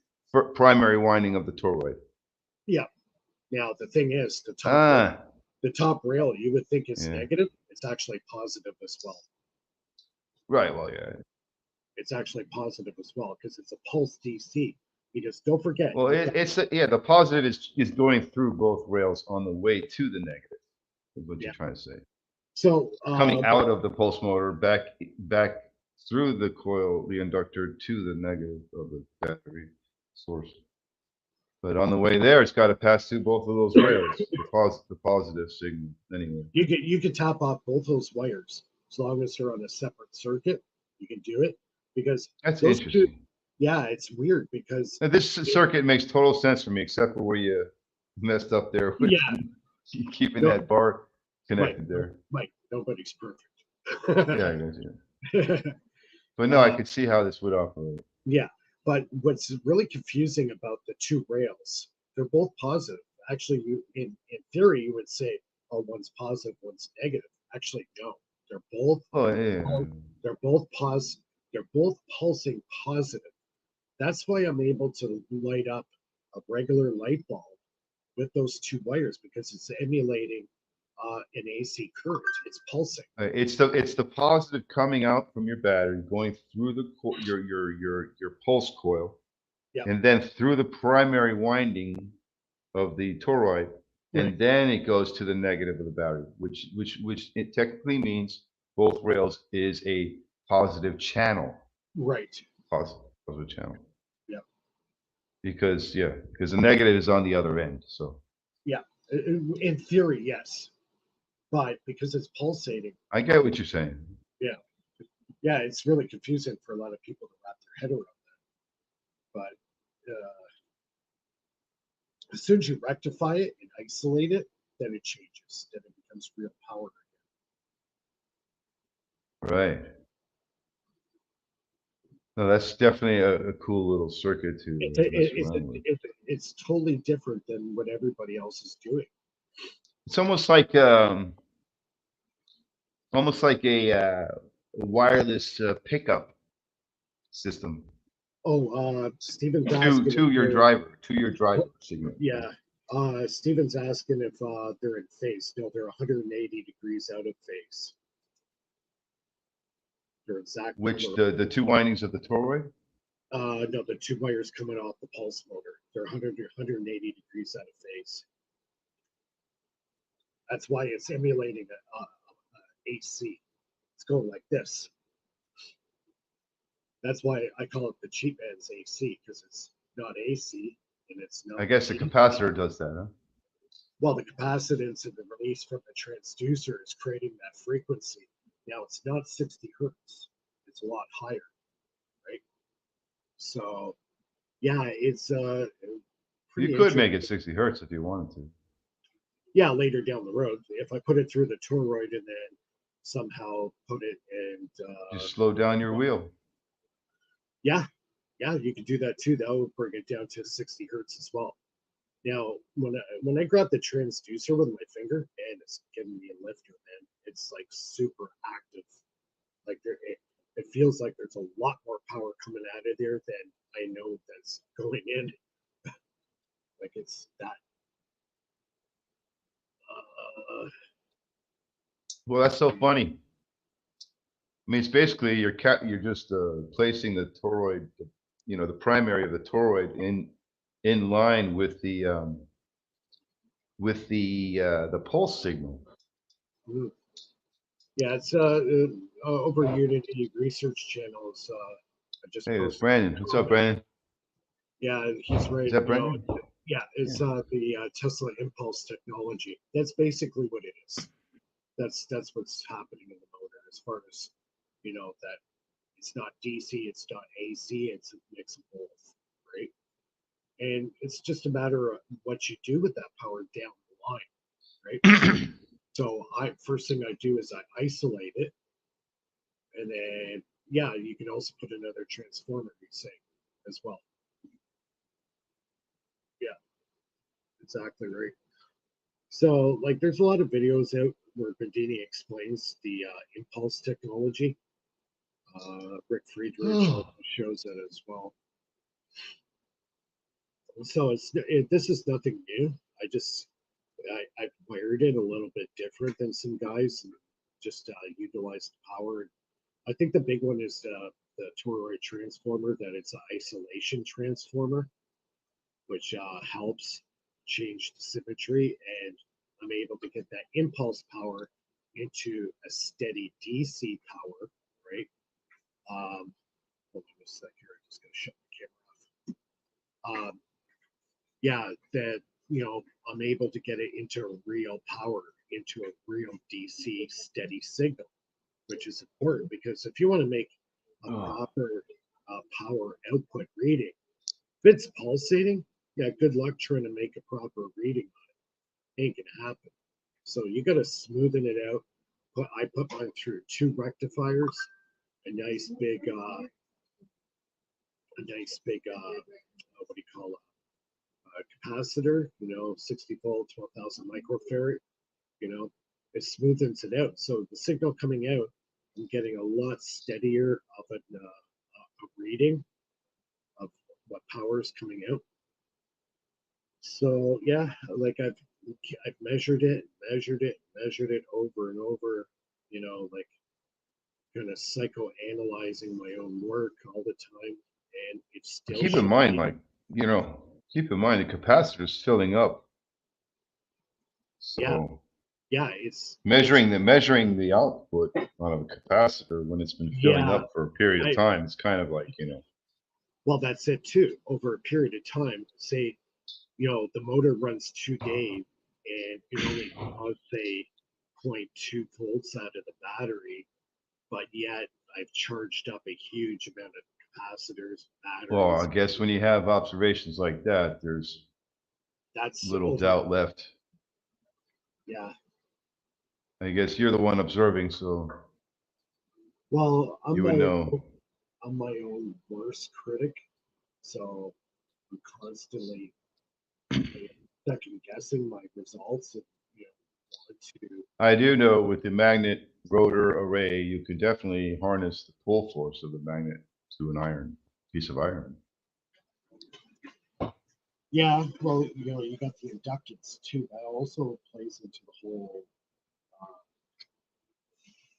primary winding of the toroid.
yeah. Now the thing is,
Ah,
the top rail you would think is
yeah.
negative. It's actually positive as well.
Right. Well, yeah.
It's actually positive as well because it's a pulse DC. Because don't forget,
Well,
you've got
yeah. The positive is going through both rails on the way to the negative. Is what
yeah.
you're trying to say.
So
It's coming out of the pulse motor back through the coil, the inductor to the negative of the battery source. But on the way there, it's got to pass through both of those rails, the positive signal anyway.
you could tap off both those wires as long as they're on a separate circuit. You can do it because
That's
those two.
interesting.
Yeah, it's weird because
Now, this circuit makes total sense for me, except for where you messed up there with
yeah,
keeping
no,
that bar
Mike,
connected there.
Mike, nobody's
Yeah,
perfect.
I guess, yeah. But no, I could see how this would operate.
Yeah, but what's really confusing about the two rails, they're both positive. Actually, in theory, you would say, oh, one's positive, one's negative. Actually, no, they're both
Oh, yeah.
they're both they're both pulsing positive. That's why I'm able to light up a regular light bulb with those two wires because it's emulating an AC current. It's pulsing.
It's the positive coming out from your battery, going through your pulse coil,
Yeah,
and then through the primary winding of the toroid,
right,
and then it goes to the negative of the battery, which it technically means both rails is a positive channel,
right.
positive channel,
Yeah,
because the negative is on the other end. So
yeah. In theory, yes, but because it's pulsating,
I get what you're saying.
yeah, yeah, it's really confusing for a lot of people to wrap their head around. But as soon as you rectify it and isolate it, then it changes. Then it becomes real power.
Right. No, that's definitely a cool little circuit
It,
to
it,
mess
it's
around with.
it's totally different than what everybody else is doing.
It's almost like a wireless pickup system
Oh, Steven's
to
asking if
to your
they're
driver to your driver signal.
yeah. Steven's asking if they're in phase. No, they're 180 degrees out of phase. They're exact
Which
polar.
the two windings of the toroid?
No, the two wires coming off the pulse motor. They're 180 degrees out of phase. That's why it's emulating AC. It's going like this. That's why I call it the cheap man's AC because it's not AC and it's
I
not
guess the
DC.
capacitor does that, huh?
Well, the capacitance and the release from the transducer is creating that frequency. Now it's not 60 hertz; it's a lot higher, right? So yeah, it's
You
pretty
could make
interesting.
it 60 hertz if you wanted to.
Yeah, later down the road, if I put it through the toroid and then somehow put it and
Just slow down your wheel.
yeah, yeah, you can do that too. That would bring it down to 60 hertz as well. Now, when I grab the transducer with my finger, and it's giving me a lifter, man, it's like super active. Like it feels like there's a lot more power coming out of there than I know that's going in. Like it's that.
Well, that's so funny. I mean, it's basically you're just placing the toroid, you know, the primary of the toroid in line with the pulse signal.
Mm. Yeah, it's over Unity Research Channels. I just
Hey, it's
posted.
Brandon. What's up, Brandon?
Yeah, he's
Is
right.
that Brandon?
Yeah,
Yeah.
it's the Tesla impulse technology. That's basically what it is. That's what's happening in the motor, as far as that it's not DC, it's not AC, it's a mix of both, right? And it's just a matter of what you do with that power down the line, right? So I first thing I do is I isolate it, and then yeah, you can also put another transformer, you say, as well. Yeah, exactly right. So like, there's a lot of videos out where Bandini explains the impulse technology. Rick Friedrich also shows it as well. So this is nothing new. I've wired it a little bit different than some guys and just utilized power. I think the big one is the toroid transformer, that it's an isolation transformer, which helps change the symmetry, and I'm able to get that impulse power into a steady DC power, right? Hold on a sec here. I'm just going to shut the camera off. Yeah, that I'm able to get it into real power, into a real DC steady signal, which is important, because if you want to make a
Oh,
proper power output reading, if it's pulsating, yeah, good luck trying to make a proper reading on it. Ain't gonna happen. So you got to smoothen it out. I put mine through two rectifiers, a nice big, what do you call it? Capacitor, 60 volt, 12,000 microfarad. It smoothens it out. So the signal coming out, I'm getting a lot steadier of a reading of what power is coming out. So yeah, like I've measured it, measured it over and over, like kind of psychoanalyzing my own work all the time, and it's still
keep in mind,
showing.
like, you know, keep in mind the capacitor is filling up.
Yeah,
So
yeah, it's
measuring the output on a capacitor when it's been filling
yeah.
up for a period of
I
time, it's kind of like,
Well, that's it too. Over a period of time, say, the motor runs 2 days and it only draws, say, zero point 0.2 volts out of the battery, but yet I've charged up a huge amount of capacitors,
well, I
batteries.
guess when you have observations like that, there's
That's
little
over.
doubt left.
Yeah.
I guess you're the one observing, so
Well,
you would know.
I'm my own worst critic, so I'm constantly second guessing my results, and want to.
I do know with the magnet rotor array, you can definitely harness the pull force of the magnet to an iron piece of iron.
Yeah, well, you got the inductance too. That also plays into uh,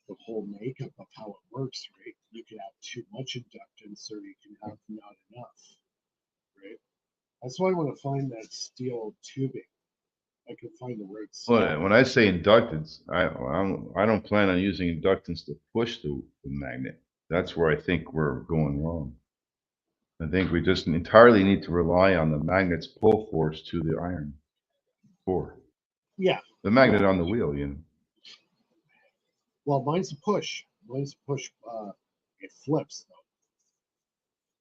the whole makeup of how it works, right? You can have too much inductance, or you can have not enough, right? That's why I want to find that steel tubing. I can find the right
Well,
slot.
when I say inductance, I don't plan on using inductance to push the magnet. That's where I think we're going wrong. I think we just entirely need to rely on the magnet's pull force to the iron core.
Yeah,
The
yeah.
magnet on the wheel,
Well, mine's a push. Mine's a push. It flips though,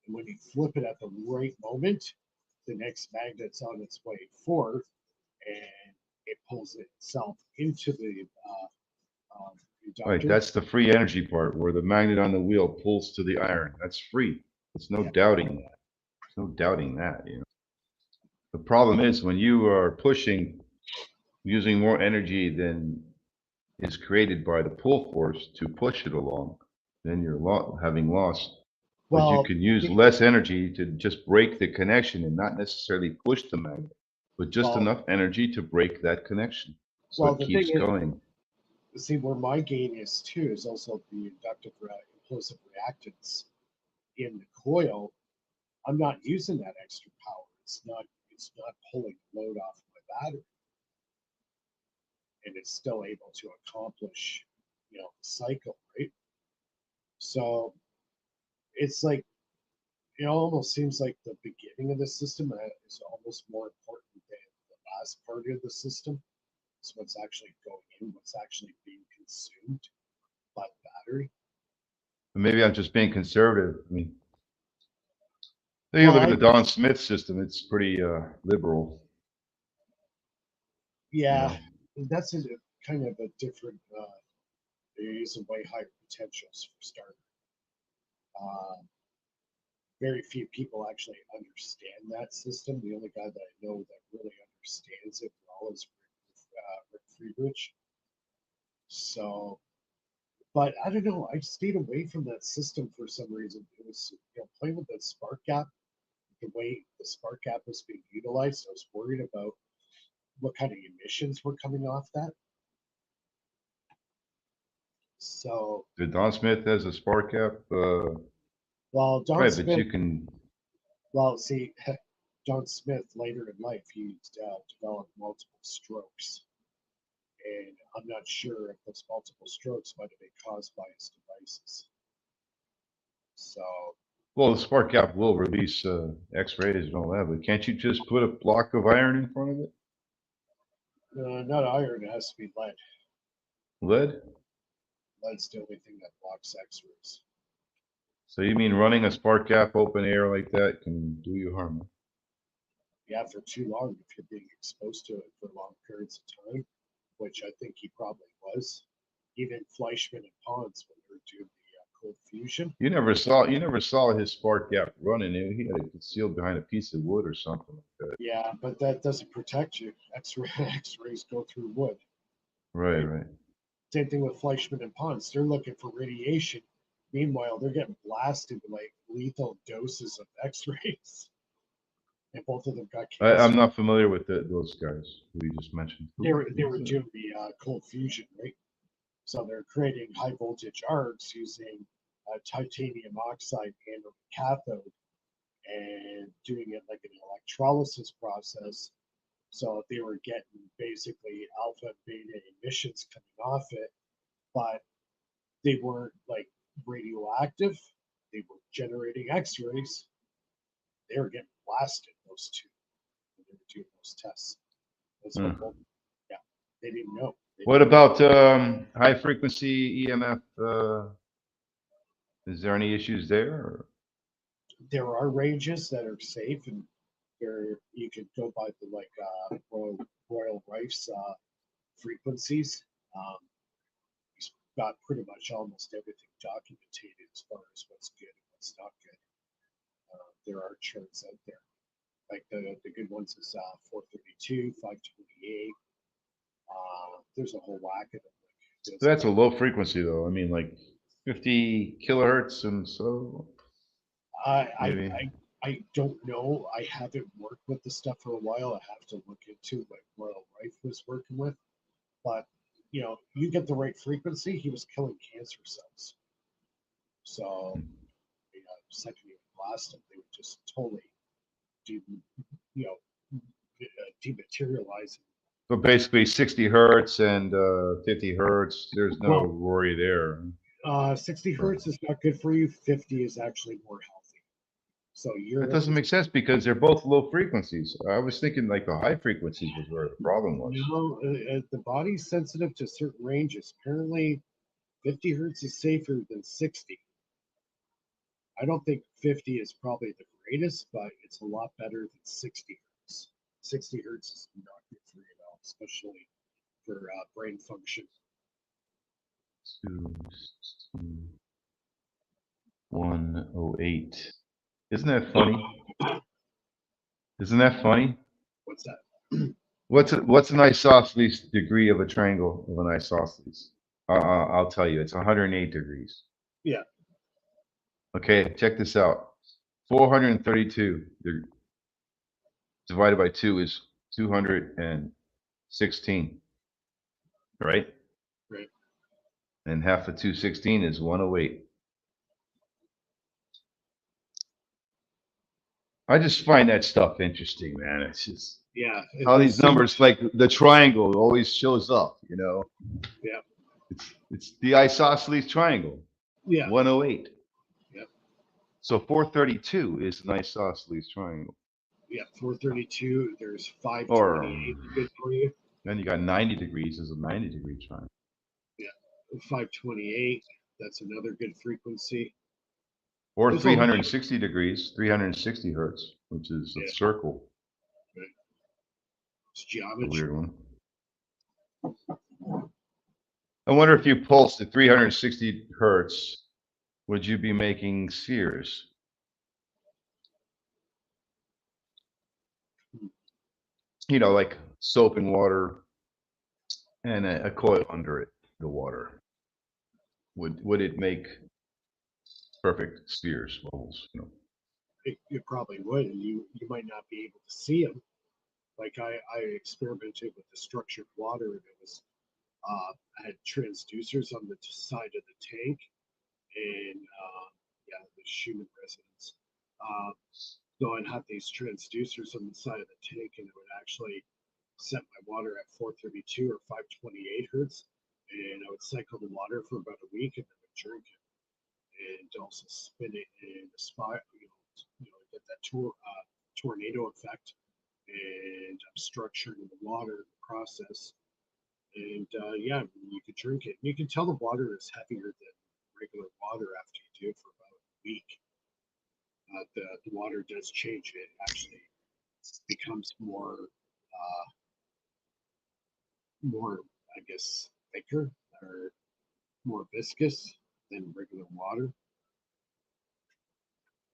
and when you flip it at the right moment, the next magnet's on its way forth, and it pulls itself into the
Right,
inductor.
that's the free energy part where the magnet on the wheel pulls to the iron. That's free. There's no
Yeah,
doubting that. There's no doubting that. The problem is when you are pushing using more energy than is created by the pull force to push it along, then you're having lost. But you
well,
can use less energy to just break the connection and not necessarily push the magnet. with just
Well,
enough energy to break that connection. So
well,
it
the thing
keeps going.
is, see, where my gain is too is also the inductive implosive reactance in the coil. I'm not using that extra power. It's not pulling load off my battery, and it's still able to accomplish, the cycle, right? So it's like it almost seems like the beginning of the system is almost more important than the last part of the system. It's what's actually going in, what's actually being consumed by the battery.
But maybe I'm just being conservative. I mean, then you
Well,
look at the Don Smith system, it's pretty liberal, you
yeah,
know.
that's a kind of a different. They're using way higher potentials for starter. Uh, Very few people actually understand that system. The only guy that I know that really understands it well is Rick Friedrich. So, but I don't know. I stayed away from that system for some reason. It was, playing with that spark gap, the way the spark gap was being utilized. I was worried about what kind of emissions were coming off that. So,
The Don Smith has a spark gap,
while Don
right? But
Smith,
you can.
well, see, John Smith later in life, he developed multiple strokes. And I'm not sure if those multiple strokes might have been caused by his devices. So,
Well, the spark gap will release X-rays and all that, but can't you just put a block of iron in front of it?
not iron, it has to be lead.
Lead?
Lead's the only thing that blocks X-rays.
So you mean running a spark gap open air like that can do you harm?
Yeah, for too long, if you're being exposed to it for long periods of time, which I think he probably was. Even Fleischmann and Pons, when they were doing the cold fusion.
You never saw his spark gap running. He had it concealed behind a piece of wood or something like that.
Yeah, but that doesn't protect you. X-rays go through wood,
Right,
right?
right.
Same thing with Fleischmann and Pons. They're looking for radiation. Meanwhile, they're getting blasted with like lethal doses of X-rays, and both of them got
I'm
cancer.
not familiar with those guys who you just mentioned.
They were
Who's
doing the cold fusion, right? So they're creating high voltage arcs using titanium oxide anode cathode and doing it like an electrolysis process. So they were getting basically alpha and beta emissions coming off it, but they weren't like radioactive. They were generating X-rays. They were getting blasted. Those two when they were doing those tests. That's what
Hmm.
both. Yeah, they didn't know. They
What
didn't know.
about high frequency EMF? Is there any issues there? Or?
There are ranges that are safe, and there you could go by the like Royal Rife's frequencies. Um, he's got pretty much almost everything documented as far as what's good and what's not good. There are charts out there. Like the good ones is 432, 528. There's a whole whack of them.
So that's a low frequency though. I mean, like 50 kilohertz, and so
I, I
maybe.
I I don't know. I haven't worked with the stuff for a while. I have to look into what Royal Rife was working with. But you get the right frequency, he was killing cancer cells. So second you blast them, they would just totally de- you know dematerialize.
So basically 60 hertz and 50 hertz, there's no
Well,
worry there.
60
Right.
hertz is not good for you. 50 is actually more healthy. So
That
you're
doesn't make sense because they're both low frequencies. I was thinking like the high frequencies was where the problem was.
the body's sensitive to certain ranges. Apparently, 50 hertz is safer than 60. I don't think 50 is probably the greatest, but it's a lot better than 60 hertz. 60 hertz is not good for you at all, especially for brain function.
108. Isn't that funny? Isn't that funny?
What's that?
What's an isosceles degree of a triangle of an isosceles? I'll tell you, it's 108 degrees.
Yeah.
Okay, check this out. 432 divided by 2 is 216, right?
Right.
And half of 216 is 108. I just find that stuff interesting, man. It's just
Yeah.
how
There's
these
so
numbers,
much.
like the triangle, always shows up.
Yeah.
It's the isosceles triangle,
Yeah.
108.
Yeah.
So 432 is an isosceles triangle.
Yeah. 432. There's
Or
528. Good for you.
then you got 90 degrees is a 90-degree triangle.
Yeah. 528. That's another good frequency.
Or
There's a lot.
360 degrees, 360 hertz, which is a
Yeah.
circle.
Right. It's
A
geometry.
weird one. I wonder if you pulse to 360 hertz, would you be making spheres? Like soap and water and a coil under it, the water. Would it make perfect spheres, bubbles?
It probably would, and you might not be able to see them. Like I experimented with the structured water, and it was I had transducers on the side of the tank, and yeah, the human resonance. Uh, so I'd have these transducers on the side of the tank, and it would actually set my water at 432 or 528 hertz, and I would cycle the water for about a week, and then I would drink it, and also spin it in a spot, get that tornado effect, and I'm structuring the water in the process. And yeah, you could drink it. You can tell the water is heavier than regular water after you do it for about a week. The water does change. It actually becomes more, I guess, thicker or more viscous than regular water.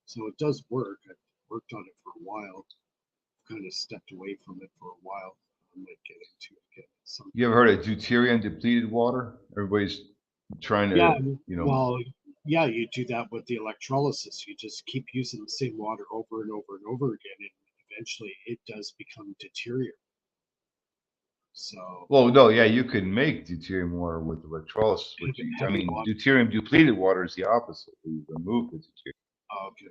So it does work. I've worked on it for a while. Kind of stepped away from it for a while. I might get into it again at some
You ever
point.
heard of deuterium depleted water? Everybody's trying
Yeah,
to.
well, yeah, you do that with the electrolysis. You just keep using the same water over and over and over again, and eventually it does become deteriorating. So
Well, no, yeah, you can make deuterium water with electrolysis, but I
heavy
mean,
water.
deuterium depleted water is the opposite. You remove the deuterium.
Oh, okay.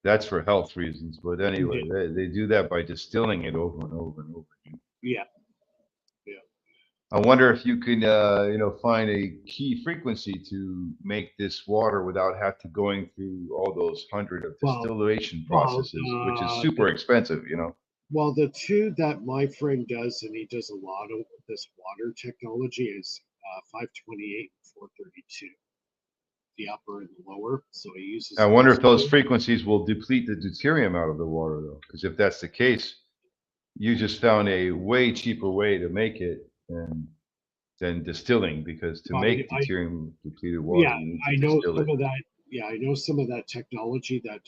That's for health reasons. But anyway,
Yeah,
they do that by distilling it over and over and over again.
yeah, yeah.
I wonder if you can, find a key frequency to make this water without have to going through all those hundred of
Well,
distillation
well,
processes, which is super expensive.
the two that my friend does, and he does a lot of this water technology, is 528 and 432, the upper and the lower. So he
I
uses
wonder
those
if those
two.
frequencies will deplete the deuterium out of the water, though, because if that's the case, you just found a way cheaper way to make it than distilling, because to make
I
deuterium depleted water,
Yeah,
you need to
I know
distill
some
it.
of that. Yeah, I know some of that technology that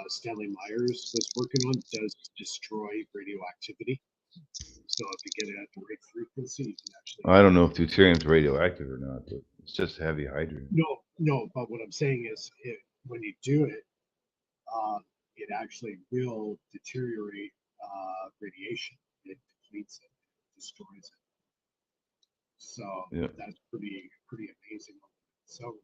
Stanley Myers was working on does destroy radioactivity. So if you get it at the right frequency, you can actually.
I don't know if deuterium's radioactive or not, but it's just heavy hydrogen.
No, no. But what I'm saying is, when you do it, uh, it actually will deteriorate radiation. It depletes it, destroys it. So
Yeah.
that's pretty amazing. So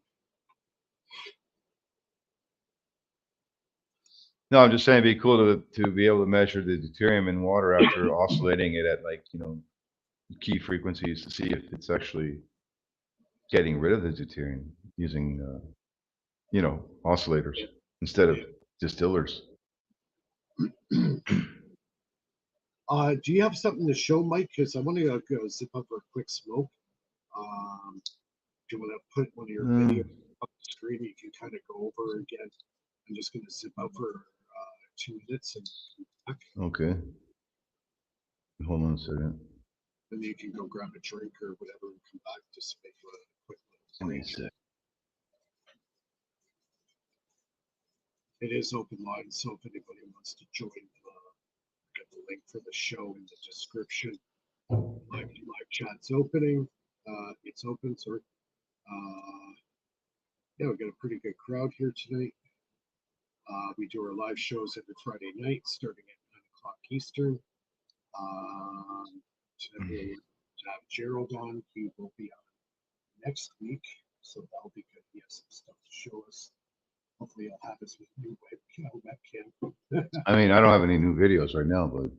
No, I'm just saying it'd be cool to be able to measure the deuterium in water after oscillating it at key frequencies to see if it's actually getting rid of the deuterium using oscillators instead of distillers.
Do you have something to show, Mike? Because I want to go zip up for a quick smoke. Do you want to put one of your videos
Mm,
up the screen? You can kind of go over again. I'm just going to zip out for 2 minutes and come back,
okay. Hold on a second.
and then you can go grab a drink or whatever and come back. Just make a quick
Give
little
me a
break.
sec.
It is open line, so if anybody wants to join, get the link for the show in the description. Live chat's opening. It's open, sorry. Yeah, we got a pretty good crowd here tonight. We do our live shows every Friday night starting at 9 o'clock Eastern. Today we'll have Gerald on. He will be on next week, so that'll be good. He has some stuff to show us. Hopefully, he'll have his new webcam.
I mean, I don't have any new videos right now, but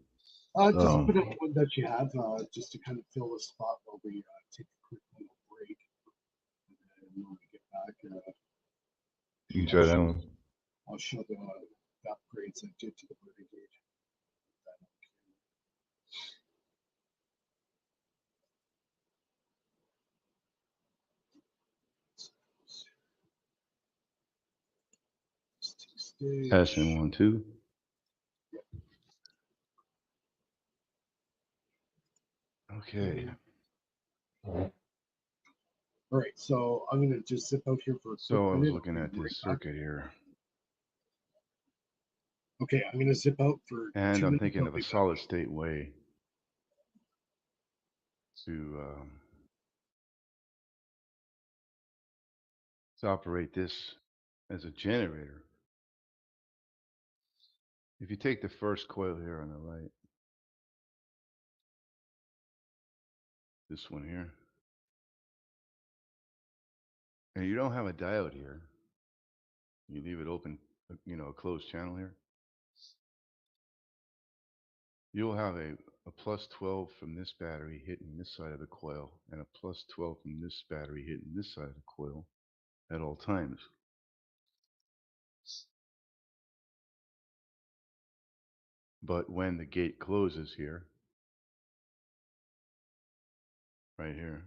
Just
um,
put up one that you have, just to kind of fill the spot while we take a quick little break. And then when we get back,
you can
I'll
try that
show,
one.
I'll show the upgrades I did to the Renegade.
Testing
Stage.
1, 2. Okay.
All right, so I'm gonna just zip out here for a quick
So I was
minute. I'll
looking
be
at
right
this
back.
circuit here,
Okay, I'm gonna zip out for
and
two
I'm
minutes.
thinking
I'll
of a
be back.
solid state way to operate this as a generator. If you take the first coil here on the right, this one here, and you don't have a diode here, you leave it open, a closed channel here, you'll have a plus 12 from this battery hitting this side of the coil, and a plus 12 from this battery hitting this side of the coil at all times. But when the gate closes here, right here,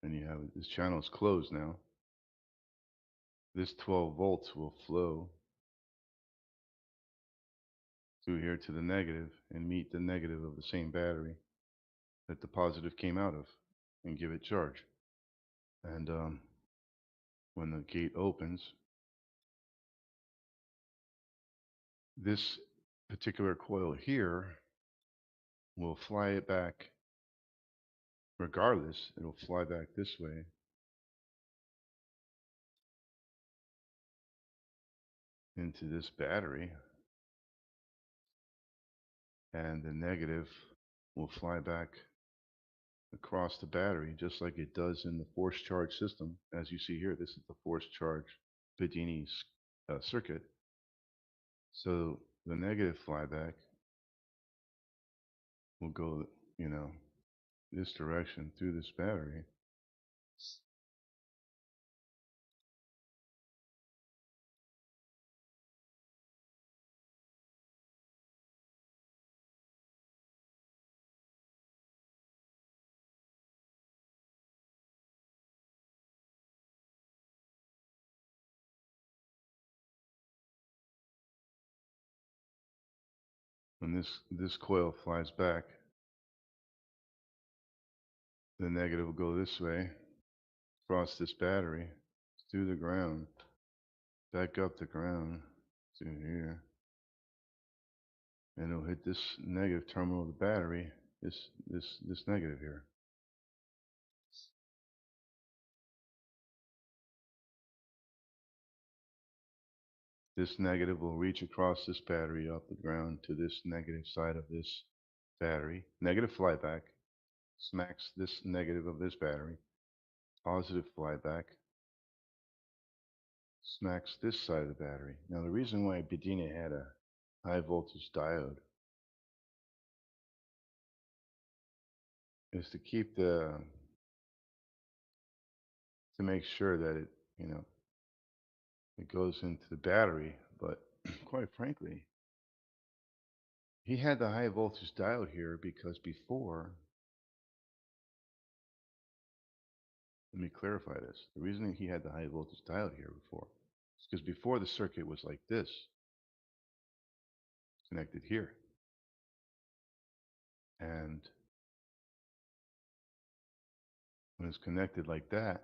and you have this channel is closed now, this 12 volts will flow through here to the negative and meet the negative of the same battery that the positive came out of and give it charge. And when the gate opens, this particular coil here will fly it back regardless. It'll fly back this way into this battery, and the negative will fly back across the battery just like it does in the forced charge system. As you see here, this is the forced charge Bedini circuit. So the negative flyback will go, this direction through this battery. When this coil flies back, the negative will go this way, across this battery, through the ground, back up the ground to here, and it'll hit this negative terminal of the battery, this negative here. This negative will reach across this battery up the ground to this negative side of this battery. Negative flyback smacks this negative of this battery. Positive flyback smacks this side of the battery. Now the reason why Bedina had a high voltage diode is to keep to make sure that it goes into the battery. But quite frankly, he had the high voltage diode here because before, let me clarify this. The reason he had the high voltage diode here before is because before the circuit was like this, connected here. And when it's connected like that,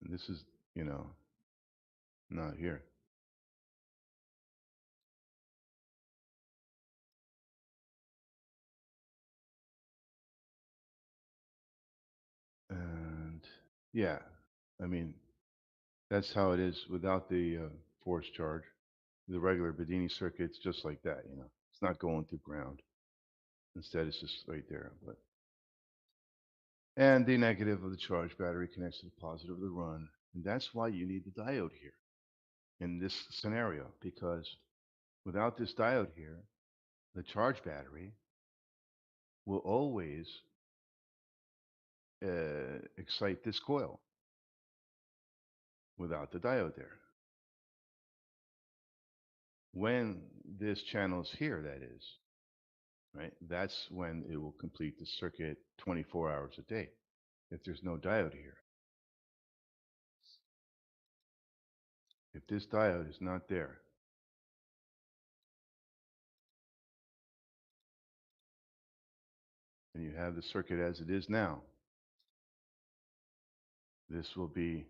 and this is, not here. And yeah, I mean, that's how it is without the force charge. The regular Bedini circuit's just like that. It's not going through ground. Instead, it's just right there. But and the negative of the charge battery connects to the positive of the run. And that's why you need the diode here in this scenario, because without this diode here, the charge battery will always excite this coil without the diode there. When this channel is here, that is, right, that's when it will complete the circuit 24 hours a day if there's no diode here. If this diode is not there, and you have the circuit as it is now, this will be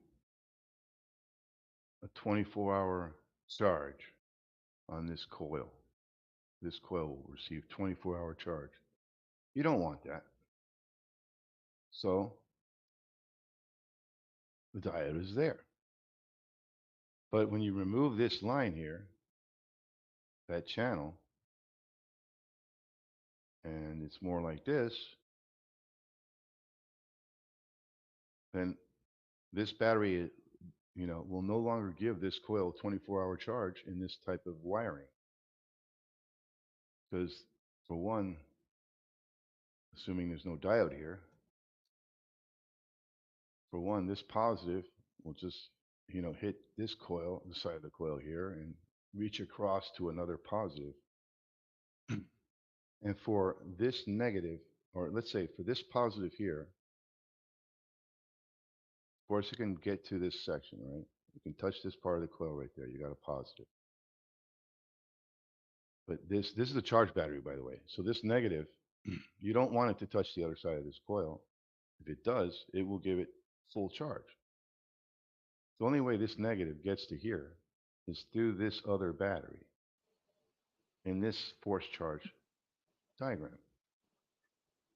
a 24-hour charge on this coil. This coil will receive 24-hour charge. You don't want that. So the diode is there. But when you remove this line here, that channel, and it's more like this, then this battery, will no longer give this coil 24-hour charge in this type of wiring. Because for one, assuming there's no diode here, for one, this positive will just, hit this coil, the side of the coil here, and reach across to another positive. And for this negative, or let's say for this positive here, of course it can get to this section, right? You can touch this part of the coil right there. You got a positive. But this is a charge battery, by the way. So this negative, you don't want it to touch the other side of this coil. If it does, it will give it full charge. The only way this negative gets to here is through this other battery in this force charge diagram,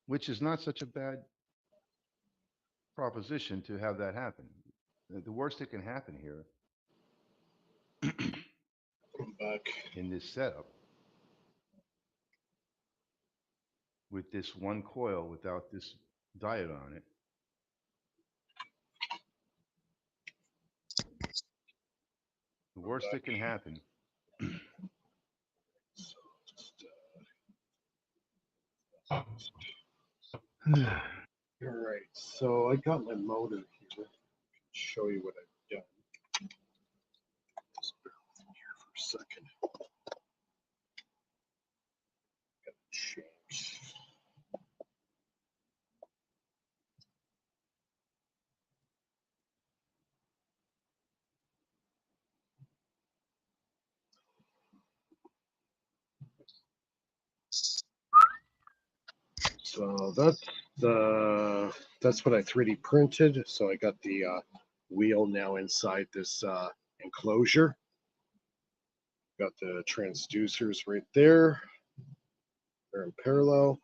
which is not such a bad proposition to have that happen. The worst that can happen here
Back.
in this setup with this one coil without this diode on it, the worst that can happen
All right, so I got my motor here. I can show you what I've done. Just bear with me here for a second. Got to change. So that's what I 3D printed. So I got the wheel now inside this enclosure. Got the transducers right there. They're in parallel.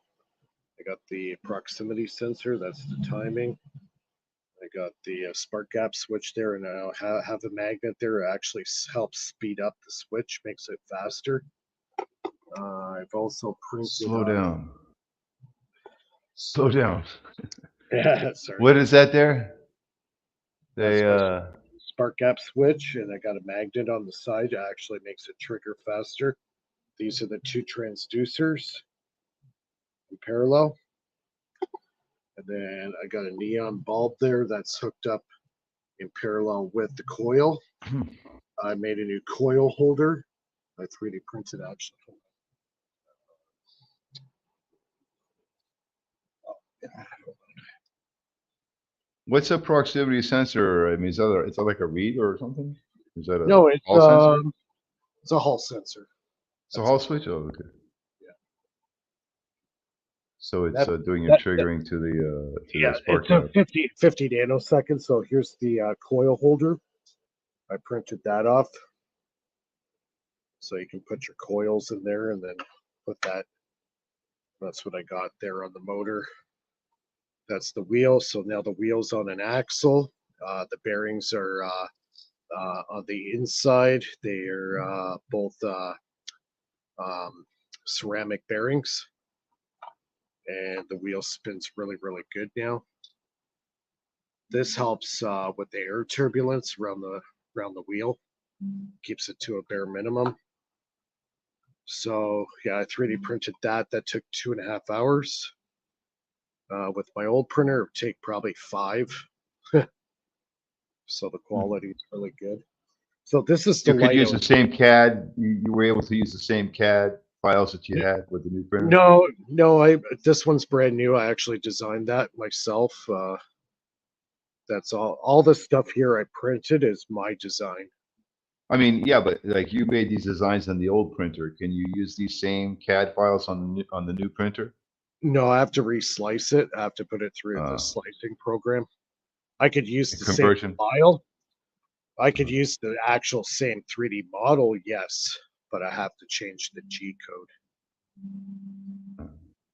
I got the proximity sensor. That's the timing. I got the spark gap switch there, and I have a magnet there. It actually helps speed up the switch, makes it faster. I've also printed.
slow down. Slow down.
Yeah, sorry.
What is that there?
That's
They
my spark gap switch, and I got a magnet on the side. It actually makes it trigger faster. These are the two transducers in parallel. And then I got a neon bulb there that's hooked up in parallel with the coil. I made a new coil holder. I 3D printed actually. Oh, yeah.
What's a proximity sensor? I mean, is that it's like a read or something? Is that a
No, it's
hall sensor?
it's a hall sensor.
It's a hall switch? Oh, okay.
Yeah.
So it's
That-
doing your
that-
triggering to the
Yeah,
spark
it's a
gap.
50 nanoseconds. So here's the coil holder. I printed that off. So you can put your coils in there and then put that. That's what I got there on the motor. That's the wheel. So now the wheel's on an axle. The bearings are on the inside. They are both ceramic bearings, and the wheel spins really, really good now. This helps with the air turbulence around the wheel, keeps it to a bare minimum. So yeah, I 3D printed that. That took 2.5 hours. With my old printer, it would take probably 5. So the quality is really good. So this is the
You could
light
use
out.
the same CAD. You were able to use the same CAD files that you had with the new printer.
No, no, this one's brand new. I actually designed that myself. That's all the stuff here I printed is my design.
I mean, yeah, but like you made these designs on the old printer. Can you use these same CAD files on the new printer?
No, I have to reslice it. I have to put it through the
Uh,
slicing program. I could use
a
the same
conversion.
file. I could
Uh,
use the actual same 3D model, yes, but I have to change the G code.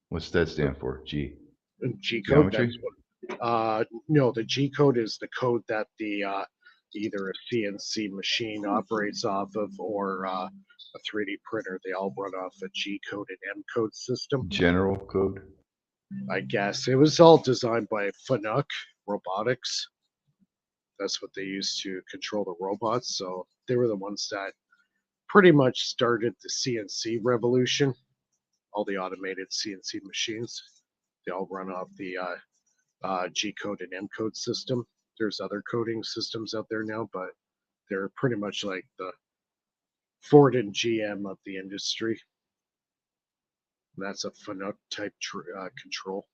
what's that stand for? G.
And G code, that's
Geometry?
what. No, the G code is the code that the either a CNC machine operates off of or a 3D printer. They all run off a G code and M code system.
General code?
I guess it was all designed by Fanuc Robotics. That's what they used to control the robots. So they were the ones that pretty much started the CNC revolution. All the automated CNC machines, they all run off the G code and M code system. There's other coding systems out there now, but they're pretty much like the Ford and GM of the industry. And that's a Fanuc type control.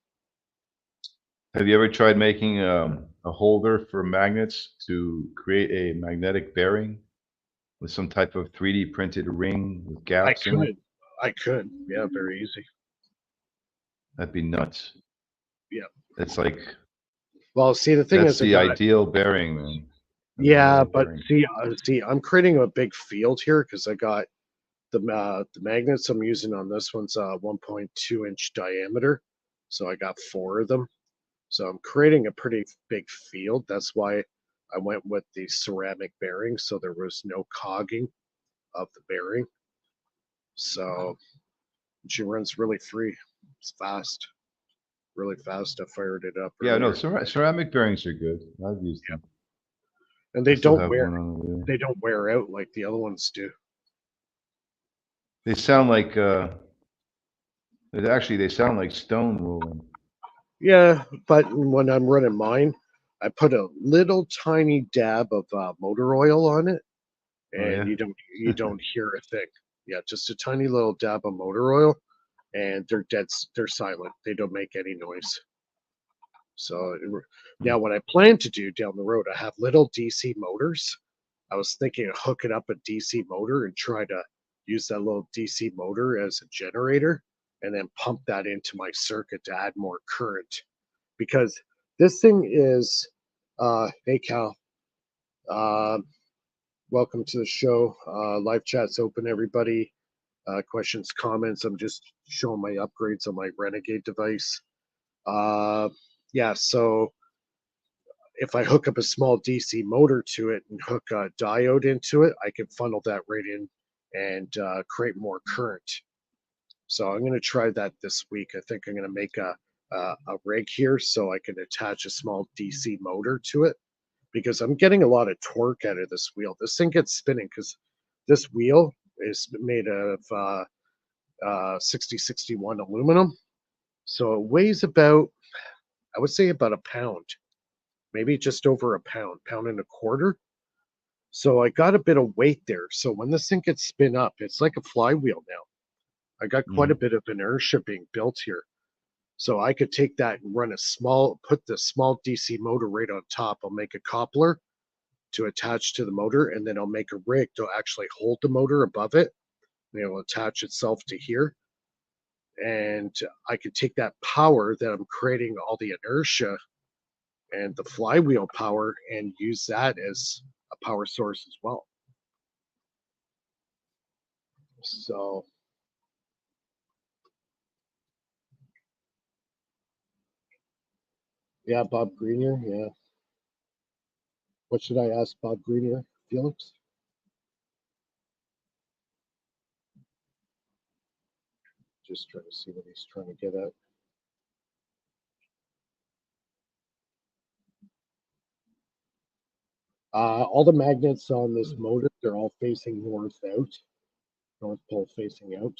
Have you ever tried making a holder for magnets to create a magnetic bearing with some type of 3D printed ring with
I
gaps in it?
could, I could, yeah, very easy.
That'd be nuts.
Yeah.
That's like
Well, see, the thing
that's
is, I
the
got
ideal bearing, man. A
yeah,
magnetic
but
bearing.
see, I'm creating a big field here because I got the magnets I'm using on this one's 1.2-inch diameter, so I got 4 of them. So I'm creating a pretty big field. That's why I went with the ceramic bearing, so there was no cogging of the bearing. So she runs really free. It's fast, really fast. I fired it up
Yeah, no,
earlier,
ceramic bearings are good. I've used them.
and
I
they
still
don't
have
wear
one on the way.
they don't wear out like the other ones do.
They sound like they sound like stone rolling.
Yeah, but when I'm running mine, I put a little tiny dab of motor oil on it,
Oh
and
yeah.
you don't hear a thing. Yeah, just a tiny little dab of motor oil, and they're silent. They don't make any noise. So now what I plan to do down the road, I have little DC motors. I was thinking of hooking up a DC motor and try to use that little DC motor as a generator and then pump that into my circuit to add more current. Because this thing is, hey Cal, uh, welcome to the show. Live chat's open, everybody. Questions, comments. I'm just showing my upgrades on my Renegade device. Uh, yeah, so if I hook up a small DC motor to it and hook a diode into it, I can funnel that right in and create more current. So I'm going to try that this week. I think I'm going to make a rig here so I can attach a small DC motor to it because I'm getting a lot of torque out of this wheel. This thing gets spinning because this wheel is made of 6061 aluminum. So it weighs about, I would say about a pound, maybe just over a pound, pound and a quarter. So I got a bit of weight there. So when this thing gets spin up, it's like a flywheel now. I got quite a
Mhm.
bit of inertia being built here. So I could take that and put the small DC motor right on top. I'll make a coupler to attach to the motor, and then I'll make a rig to actually hold the motor above it. And it'll attach itself to here. And I could take that power that I'm creating, all the inertia and the flywheel power, and use that as a power source as well. So yeah, Bob Greenier. Yeah. What should I ask Bob Greenier, Felix? Just trying to see what he's trying to get at. All the magnets on this motor, they're all facing north out, North Pole facing out.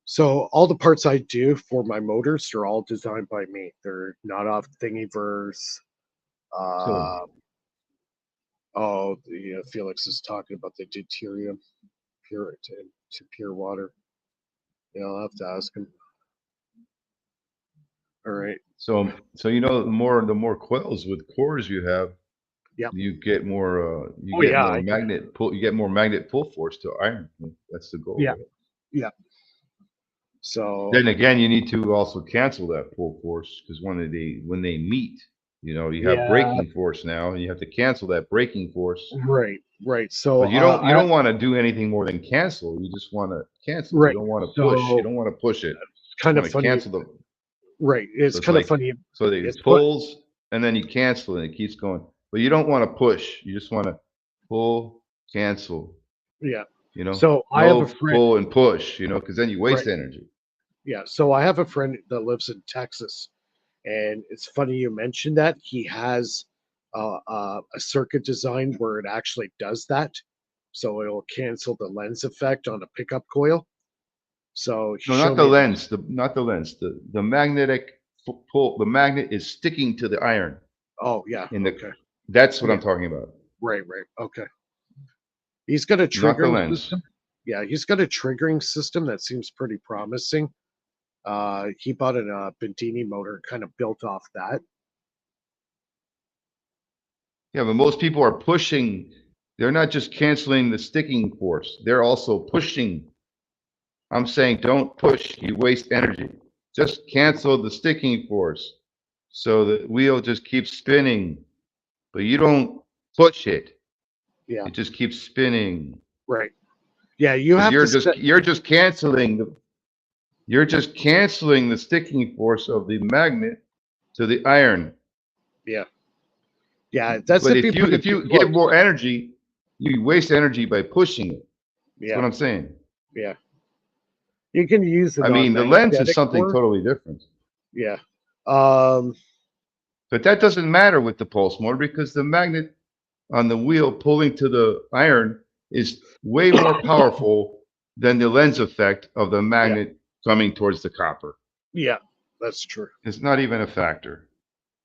So all the parts I do for my motors are all designed by me. They're not off Thingiverse.
So,
Felix is talking about the deuterium to pure water. Yeah, I'll have to ask him. All right.
so you know, the more coils with cores you have,
Yep.
you get more
Oh yeah.
you get more magnet pull force to iron. That's the goal.
Yeah.
Right?
Yeah. So
Then again, you need to also cancel that pull force because when they meet, you know, you have
yeah.
braking force now, and you have to cancel that braking force.
Right. So
But you don't want to do anything more than cancel. You just want to cancel. You
right.
don't want to push. You
So
don't want to push it.
it's
You
kind of
want to
funny.
cancel the.
Right.
So
It's
it's
kind of
like
funny.
so
It's
it pulls and then you cancel and it keeps going. But you don't want to push. You just want to pull, cancel.
Yeah.
You know,
So I have a
no
friend.
pull and push. You know, because then you
Right.
waste energy.
Yeah. So I have a friend that lives in Texas, and it's funny you mentioned that. He has a circuit design where it actually does that. So it'll cancel the lens effect on a pickup coil. So he
No, not
showed
the
me.
lens. Not the lens. The magnetic pull. The magnet is sticking to the iron.
Oh yeah.
In the
Okay.
that's what
Yeah.
I'm talking about.
Right. Okay. He's got a
Not the
triggering
lens.
system. Yeah, he's got a triggering system that seems pretty promising. He bought a Bendini motor, kind of built off that.
Yeah, but most people are pushing. They're not just canceling the sticking force. They're also pushing. I'm saying don't push. You waste energy. Just cancel the sticking force. So the wheel just keeps spinning. But you don't push it.
Yeah,
It just keeps spinning.
right. Yeah, you
Because
have to set.
you're just canceling the sticking force of the magnet to the iron.
Yeah, yeah. That's
But
if you put it
if
too
you give
close.
more energy, you waste energy by pushing it. That's
Yeah,
what I'm saying.
yeah. You can use a
I mean, the lens is
non-magnetic
something
core.
totally different.
Yeah. Um.
But that doesn't matter with the pulse motor because the magnet on the wheel pulling to the iron is way more powerful than the lens effect of the
Yeah.
magnet coming towards the copper.
Yeah. That's true.
It's not even a factor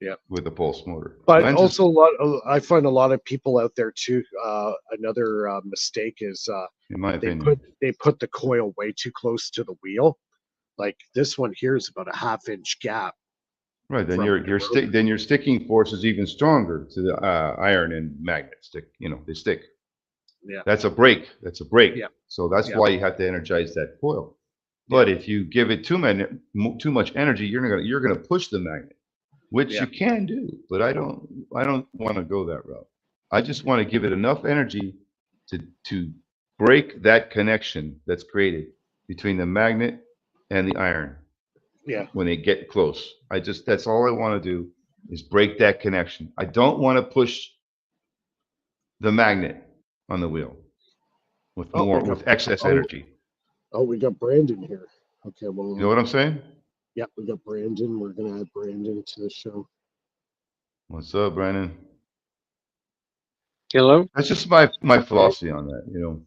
Yeah.
with the pulse motor.
But
Lens
also
is,
I find a lot of people out there too. Another mistake is
in my
they
opinion.
put the coil way too close to the wheel. Like this one here is about a half-inch gap.
Right, then
From
your sticking force is even stronger to the iron and magnet stick. You know, they stick.
Yeah.
That's a break. That's a break.
Yeah.
So that's
Yeah.
why you have to energize that coil.
Yeah.
But if you give it too much energy, you're gonna push the magnet, which
Yeah.
you can do. But I don't want to go that route. I just want to give it enough energy to break that connection that's created between the magnet and the iron
Yeah.
when they get close. That's all I want to do is break that connection. I don't want to push the magnet on the wheel
Oh,
with excess
oh,
energy.
we got Brandon here. Okay, well,
You know what I'm saying?
yeah, we got Brandon. We're gonna add Brandon to the show.
What's up, Brandon?
Hello.
That's just my philosophy on that, you know.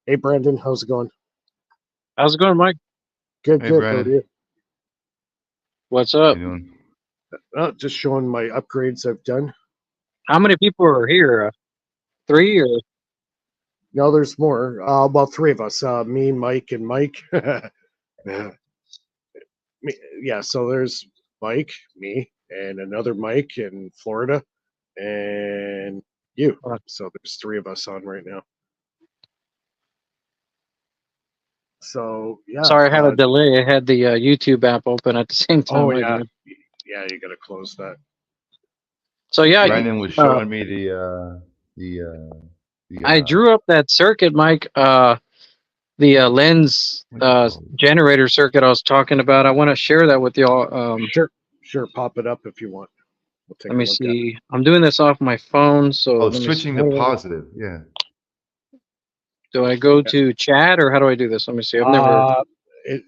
Hey, Brandon, how's it going?
How's it going, Mike?
Good,
Hey,
good. How are
Brandon,
you?
What's
how
up?
you doing?
Just showing my upgrades I've done.
How many people are here? Three or
No, there's more. Well, three of us. Me, Mike, and Mike. Yeah, so there's Mike, me, and another Mike in Florida, and you. So there's three of us on right now. So yeah.
sorry, I had a delay. I had the YouTube app open at the same time.
Oh
I
yeah,
did.
yeah. You gotta close that.
So yeah,
Brandon was showing me
I drew up that circuit, Mike. The lens
what do you call it?
generator circuit I was talking about. I want to share that with y'all.
Sure. Pop it up if you want. We'll take
Let
a
me
look
see. I'm doing this off my phone, so
Oh,
let me see.
switching to positive. Yeah.
Do I go to chat or how do I do this? Let me see. I've never.
It,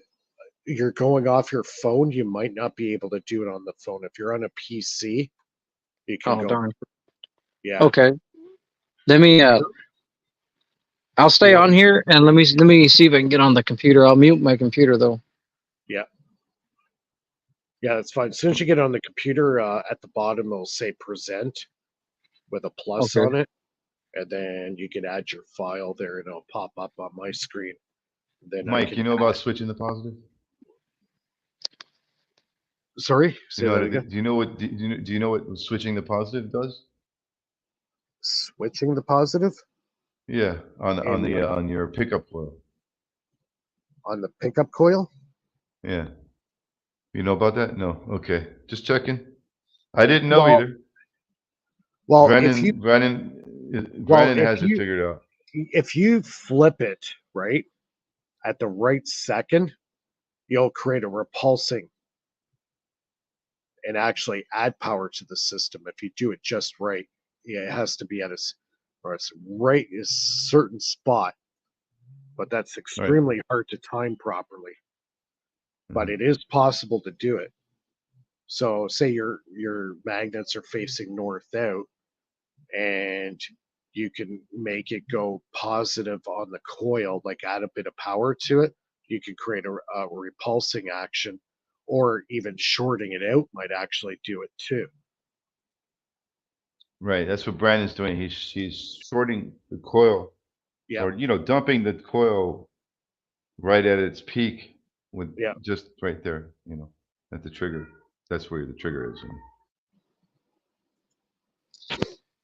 you're going off your phone. You might not be able to do it on the phone. If you're on a PC, you can
Oh
go.
darn.
Yeah.
Okay. Let me. I'll stay on here and let me see if I can get on the computer. I'll mute my computer though.
Yeah. Yeah, that's fine. As soon as you get on the computer, at the bottom it'll say present with a plus
Okay.
on it, and then you can add your file there, and it'll pop up on my screen. Then I
Mike,
can.
you know about switching the positive?
Sorry,
You
say
know
that
how to,
again.
do you know what switching the positive does?
Switching the positive
Yeah,
in
on your pickup coil.
on the pickup coil.
Yeah. You know about that? No. Okay. Just checking. I didn't know
Well,
either.
well,
Brennan has it figured out.
if you flip it right at the right second, you'll create a repulsing and actually add power to the system if you do it just right. Yeah, it has to be at or it's right a certain spot, but that's
Right.
extremely hard to time properly. But
Mhm.
it is possible to do it. So say your magnets are facing north out, and you can make it go positive on the coil, like add a bit of power to it. You can create a repulsing action, or even shorting it out might actually do it too.
Right. That's what Brandon's doing. He's shorting the coil,
Yeah,
or dumping the coil right at its peak with
yeah.
just right there, at the trigger. That's where the trigger is.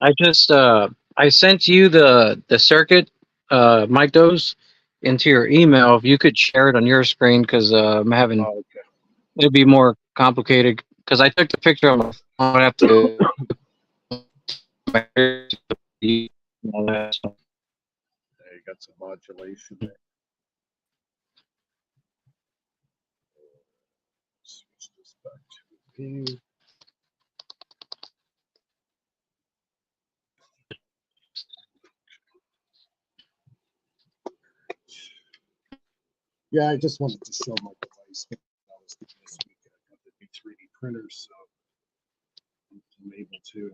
I just I sent you the circuit, Mike Does, into your email. If you could share it on your screen, because I'm having
Oh, okay.
it'd be more complicated. Because I took the picture on my phone. I have to.
There you got some modulation there. Switch this back to the view. Yeah, I just wanted to show my device. I was doing this week. I got the new 3D printer, so I'm able to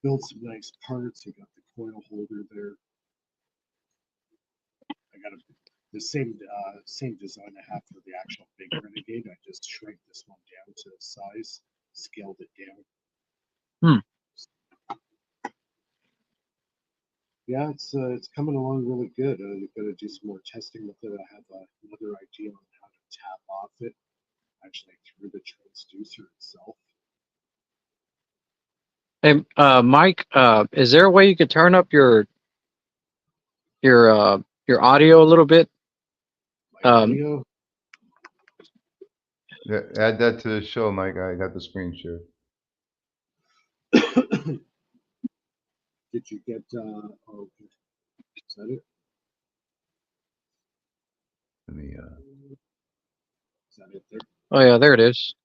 build some nice parts. I got the coil holder there. I got the same design I have for the actual big Renegade. I just shrank this one down to size, scaled it down.
Hmm.
Yeah, it's coming along really good. You've got to do some more testing with it. I have another idea on how to tap off it, actually through the transducer itself.
Hey, Mike, is there a way you could turn up your audio a little bit?
My audio.
Yeah, add that to the show, Mike. I got the screen share.
Did you get? Oh, okay. Is that it?
Let me.
Is that it there?
Oh yeah, there it is.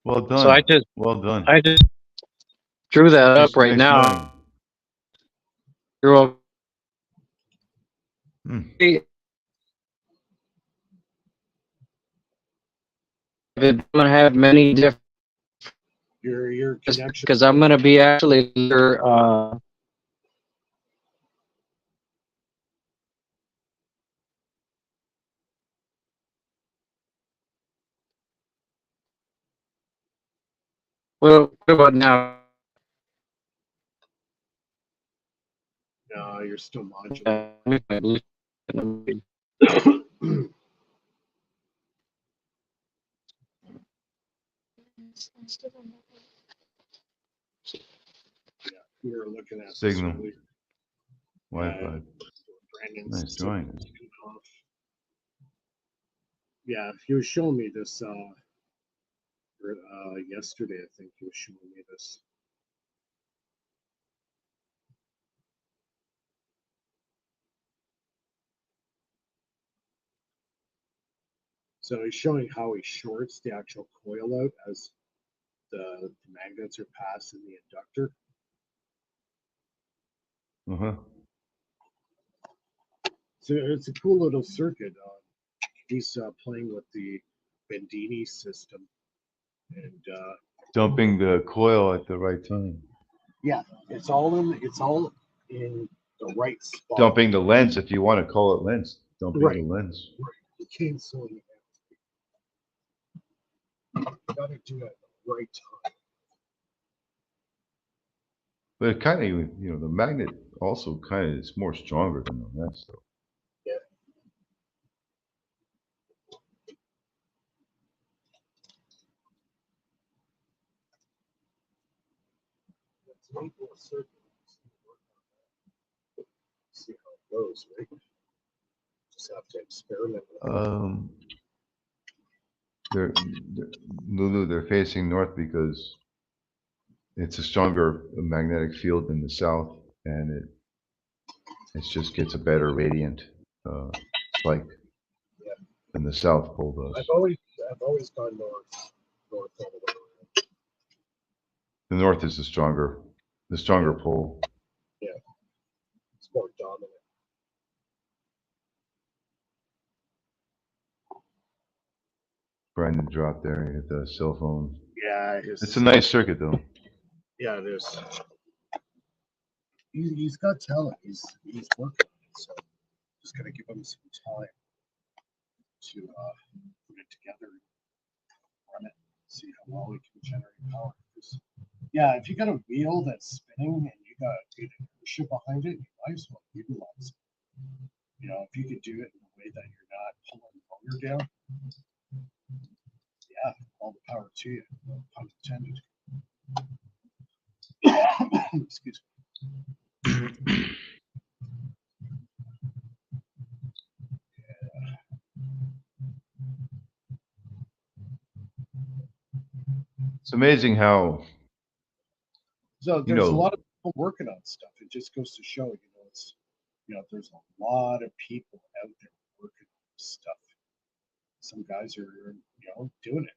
Well
So
done. Well done.
I just drew that up right
Nice
now.
drawing.
You're
Hmm.
okay. I'm gonna have many different
Your connection.
because I'm gonna be actually well, what about now?
No, you're still modulating. Yeah, we were looking at this
Signal.
earlier.
Wi-Fi.
Brandon's
Nice drawing.
off. Yeah, he was showing me this yesterday. I think he was showing me this. So he's showing how he shorts the actual coil out as the magnets are passed in the inductor.
Uh-huh.
So it's a cool little circuit. He's playing with the Bendini system, and
Dumping the coil at the right time.
yeah, it's all in the right spot.
Dumping the lens, if you want to call it lens. Dumping
Right.
the lens.
Right. You can't slow it down. You got to do it at the right time.
But it kind of, you know, the magnet also kind of is more stronger than the lens, though.
Yeah. It's an equal circuit. See how it goes, right? Just have to experiment with it.
They're, Lulu, they're facing north because it's a stronger magnetic field in the south, and it just gets a better radiant spike
Yeah.
than the south pole does.
I've always gone north all the way around.
The north is the stronger pole.
Yeah. It's more dominant.
Brandon dropped there at the cell phone.
Yeah,
It's a nice circuit, though.
Yeah, it is. He's got talent. He's working on it, so just gotta give him some time to put it together, run it, see how well he can generate power. Yeah, if you got a wheel that's spinning and you got good inertia behind it, you might as well utilize it. You know, if you could do it in a way that you're not pulling the motor down, yeah, all the power to you. No pun intended. Excuse me.
It's amazing how,
So
you
there's a
know,
lot of people working on stuff. It just goes to show, there's a lot of people out there working on this stuff. Some guys are, doing it.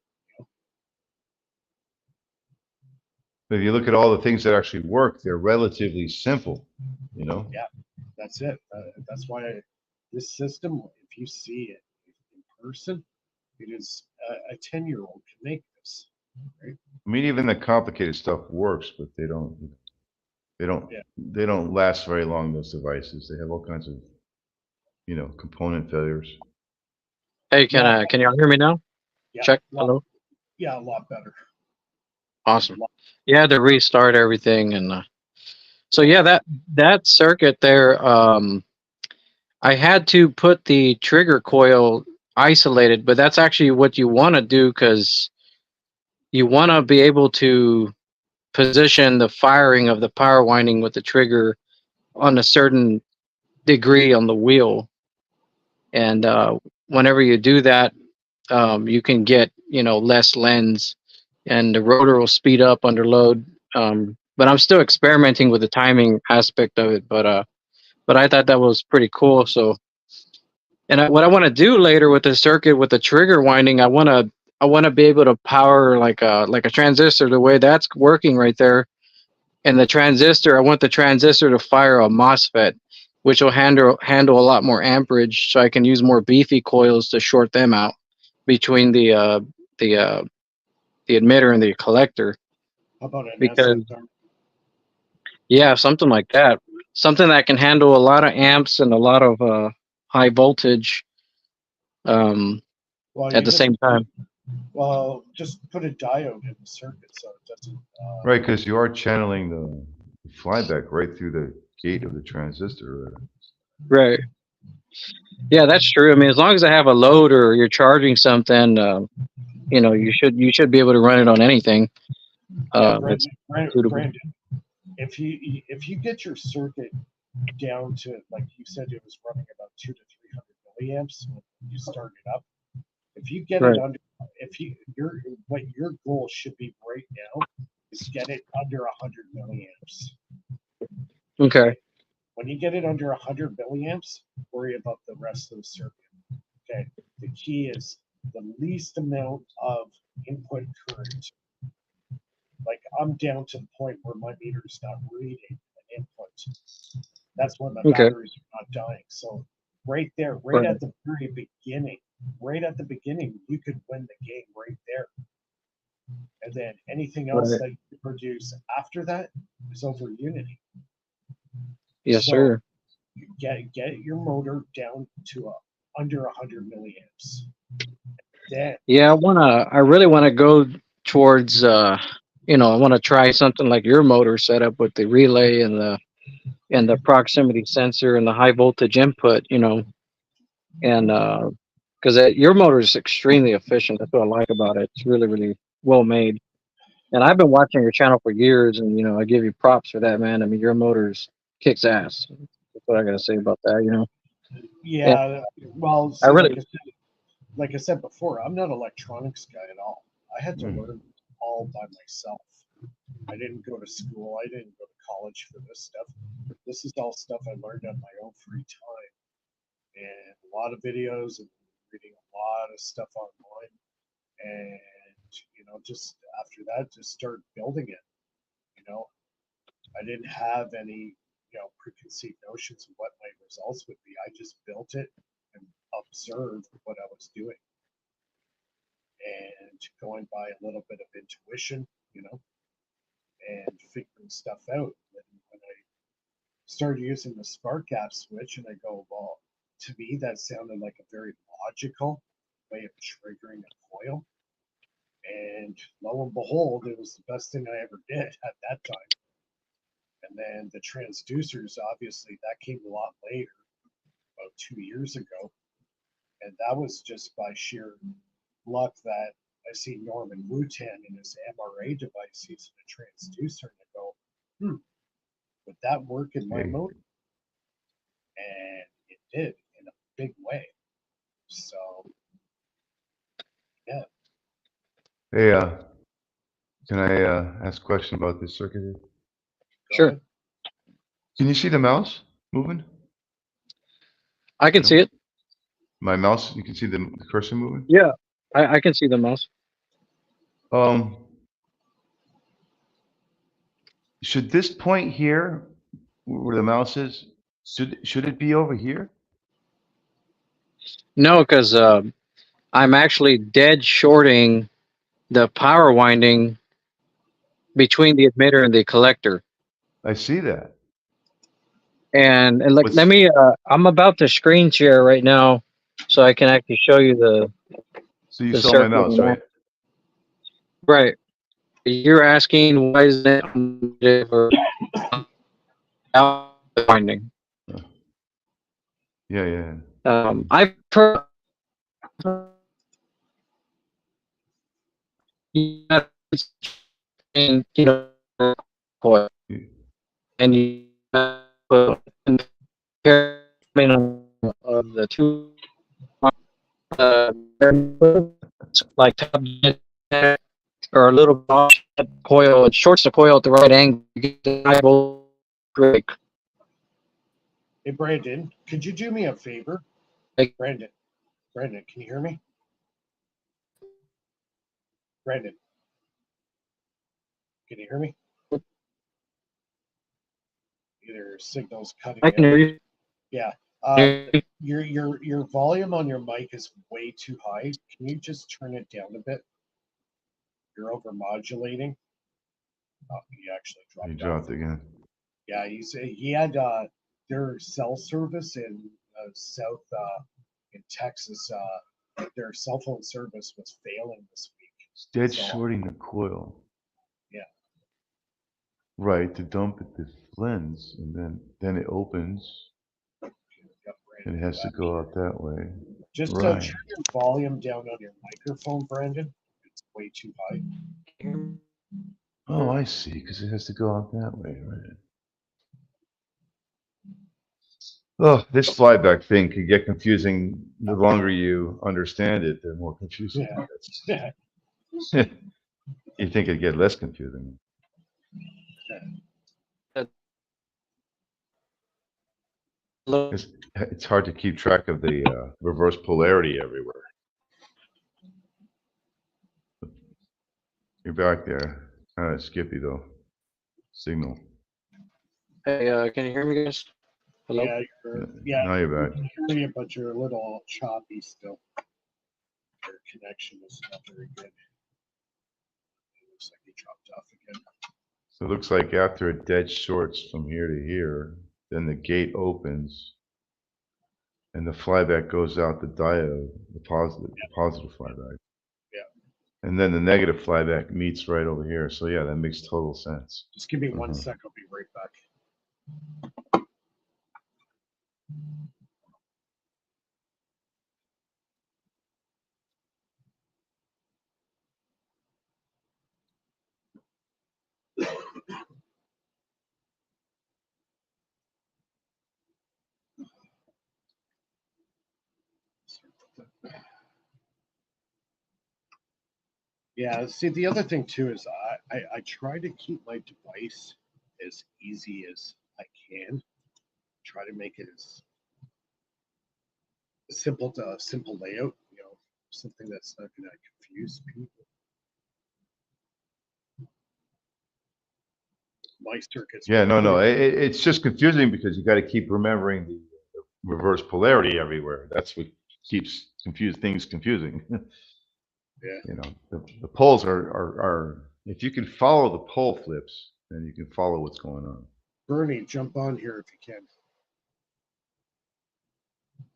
if you look at all the things that actually work, they're relatively simple, you know?
Yeah, that's it. That's why this system, if you see it in person, it is a 10-year-old can make this, right?
I mean, even the complicated stuff works, but they don't,
Yeah.
they don't last very long, those devices. They have all kinds of, component failures.
Hey, can y'all hear me now?
Yeah,
Check. Hello.
yeah, a lot better.
Awesome. Yeah, to restart everything, and so yeah, that circuit there, I had to put the trigger coil isolated, but that's actually what you want to do because you want to be able to position the firing of the power winding with the trigger on a certain degree on the wheel, and whenever you do that, you can get less lens, and the rotor will speed up under load. But I'm still experimenting with the timing aspect of it. But I thought that was pretty cool. So, and what I want to do later with the circuit with the trigger winding, I want to be able to power like a transistor the way that's working right there. And the transistor, I want the transistor to fire a MOSFET, which will handle a lot more amperage, so I can use more beefy coils to short them out between the emitter and the collector.
How about an
Because
SSR?
yeah, something like that, something that can handle a lot of amps and a lot of high voltage
Well,
at the same time.
Well, just put a diode in the circuit so it doesn't.
Right, because you are channeling the flyback right through the gate of the transistor.
Right. Yeah, that's true. I mean, as long as I have a load or you're charging something, you should be able to run it on anything. That's suitable.
Brandon, if you get your circuit down to, like you said, it was running about 200 to 300 milliamps when you start it up. If you get
Right.
it under, if you what your goal should be right now is get it under 100 milliamps.
Okay.
When you get it under 100 milliamps, worry about the rest of the circuit. Okay. The key is the least amount of input current. Like I'm down to the point where my meter's not reading an input. That's when the
Okay.
batteries are not dying. So right there,
Right.
at the very beginning, you could win the game right there. And then anything else
Right.
that you produce after that is over Unity.
Yes,
So
sir.
you get your motor down to under 100 milliamps. Then
Yeah, I really wanna go towards I wanna try something like your motor setup with the relay and the proximity sensor and the high voltage input, and because your motor is extremely efficient. That's what I like about it. It's really, really well made. And I've been watching your channel for years, and I give you props for that, man. I mean, your motor's kicks ass. That's what I gotta say about that. And
yeah, well,
I
see,
really,
like I said before, I'm not an electronics guy at all. I had to
Mm.
learn all by myself. I didn't go to school. I didn't go to college for this stuff. This is all stuff I learned on my own free time and a lot of videos and reading a lot of stuff online. And, just after that, just start building it. You know, I didn't have any, preconceived notions of what my results would be. I just built it and observed what I was doing and going by a little bit of intuition, and figuring stuff out. And when I started using the spark gap switch, and I go, well, to me, that sounded like a very logical way of triggering a coil. And lo and behold, it was the best thing I ever did at that time. And then the transducers, obviously, that came a lot later, about 2 years ago. And that was just by sheer luck that I see Norman Wooten in his MRA device using a transducer, and I go, would that work in my
Okay.
motor? And it did in a big way. So, yeah.
Hey, can I ask a question about this circuit here?
Go
sure,
ahead.
Can you see the mouse moving?
I can
No?
see it.
My mouse, you can see the cursor moving?
Yeah, I can see the mouse.
Um, should this point here, where the mouse is, should it be over here?
No, because I'm actually dead shorting the power winding between the emitter and the collector.
I see that.
And like, let
What's
me. I'm about to screen share right now, so I can actually show you
so you
the
saw my
circuit.
mouse, right?
Right. You're asking why is it for winding?
Yeah, yeah.
I've heard and coil,
yeah.
and you put comparison of the two, uh, like or a little coil. It shorts the coil at the right angle. You get the high voltage break.
Hey, Brandon, could you do me a favor?
Like,
Brandon, can you hear me? Brandon, can you hear me? Either signal's cutting
I can
out.
hear you.
Yeah. Your volume on your mic is way too high. Can you just turn it down a bit? You're over modulating. Oh, he actually
You
dropped off.
dropped again.
Yeah, he had their cell service in South in Texas. Their cell phone service was failing this week.
It's dead
So,
shorting the coil.
yeah.
Right, to dump it the lens, and then it opens,
Yep,
and it
Brandon,
has to go out that way.
just
Right.
turn your volume down on your microphone, Brandon. It's way too high.
Oh, I see, because it has to go out that way, right? Oh, this flyback thing could get confusing. The longer you understand it, the more confusing
Yeah.
it gets. You think it'd get less confusing.
Look,
It's hard to keep track of the reverse polarity everywhere. You're back there. Kind of skippy though. Signal.
hey, can you hear me, guys? Hello.
Yeah,
Now you're
we
back.
can hear you, but you're a little choppy still. Your connection is not very good. It looks like you dropped off again.
So it looks like after it dead shorts from here to here, then the gate opens and the flyback goes out the diode, the positive flyback.
Yeah.
And then the negative flyback meets right over here. So yeah, that makes total sense.
Just give me 1
Uh-huh.
sec. I'll be right back. Yeah, see, the other thing too is I try to keep my device as easy as I can. Try to make it as simple layout, something that's not going to confuse people. My circuits.
Yeah, no. It's just confusing because you got to keep remembering the reverse polarity everywhere. That's what keeps things confusing.
Yeah.
You know, the poles are if you can follow the pole flips, then you can follow what's going on.
Bernie, jump on here if you can.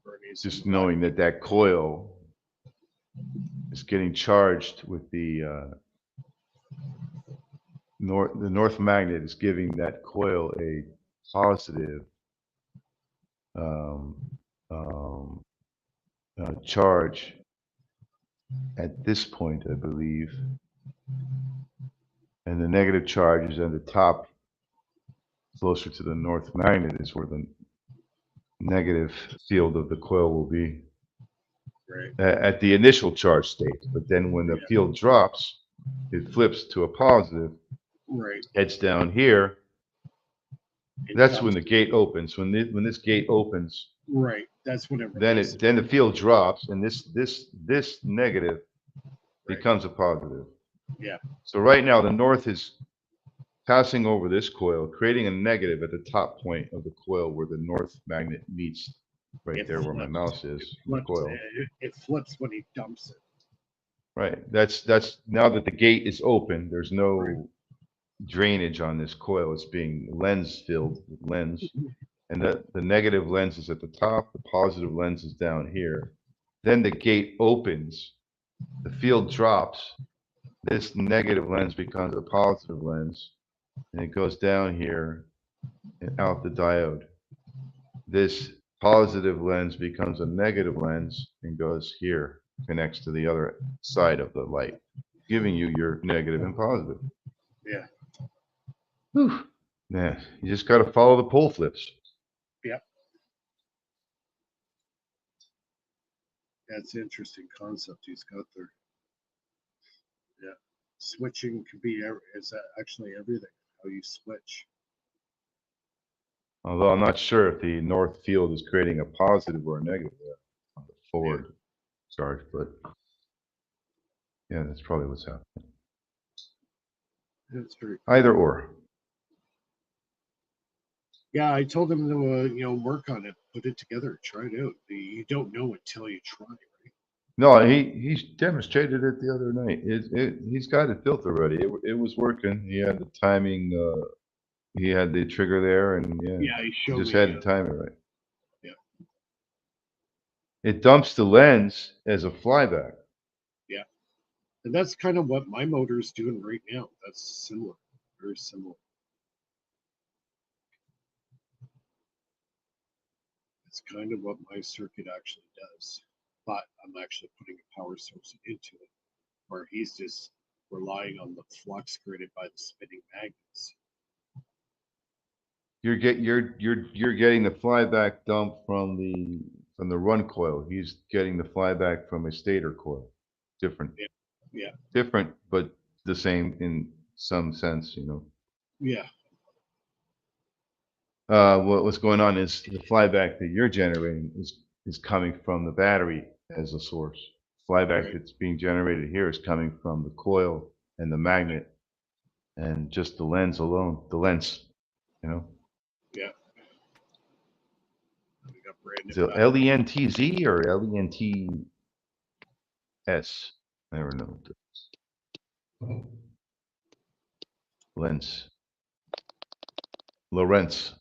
Bernie's
Just knowing that that coil is getting charged with the north magnet is giving that coil a positive um, um, charge at this point, I believe, and the negative charge is at the top, closer to the north magnet, is where the negative field of the coil will be
right.
at the initial charge state. But then when the field drops, it flips to a positive,
Right.
heads down here.
It
That's when
dumps-
the gate opens. When this gate opens,
Right. That's when it
then
releases.
then the field drops, and this negative
Right.
becomes a positive.
Yeah.
So right now the north is passing over this coil, creating a negative at the top point of the coil where the north magnet meets right
It
there where my
flips.
mouse is, the
Flips,
coil.
it flips when he dumps it.
Right. That's now that the gate is open, there's no
Right.
drainage on this coil. It's being lens filled with lens. And the negative lens is at the top, the positive lens is down here. Then the gate opens, the field drops, this negative lens becomes a positive lens, and it goes down here and out the diode. This positive lens becomes a negative lens and goes here, connects to the other side of the light, giving you your negative and positive.
Yeah.
Whew. Yeah, you just got to follow the pole flips.
Yeah. That's an interesting concept he's got there. Yeah. Switching could be is actually everything. How you switch.
Although I'm not sure if the north field is creating a positive or a negative there on the forward charge, but yeah, that's probably what's happening.
That's very.
Either or.
Yeah, I told him to work on it, put it together, try it out. You don't know until you try, right?
No, he's demonstrated it the other night. He's got it built already. It was working. He had the timing. He had the trigger there, and
Yeah, he
he
showed
just
me.
had to time it right.
Yeah.
It dumps the lens as a flyback.
Yeah, and that's kind of what my motor is doing right now. That's similar, very similar. It's kind of what my circuit actually does, but I'm actually putting a power source into it, where he's just relying on the flux created by the spinning magnets.
You're getting the flyback dump from the run coil. He's getting the flyback from a stator coil. Different.
Yeah. Yeah.
Different, but the same in some sense, you know.
Yeah.
What's going on is the flyback that you're generating is coming from the battery as a source. Flyback
Right.
that's being generated here is coming from the coil and the magnet and just the lens alone, the lens, you know.
Yeah. We got Brandon
Is it
back.
LENTZ or LENTS? I never know. Lens. Lorentz.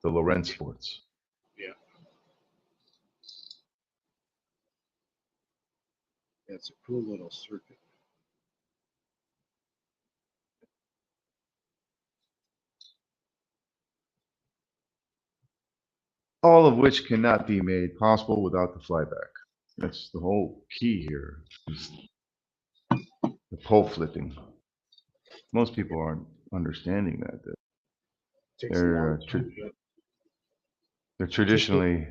The Lorentz force.
Yeah. It's a cool little circuit.
All of which cannot be made possible without the flyback. That's the whole key here. Is the pole flipping. Most people aren't understanding that.
Takes a long time.
They're traditionally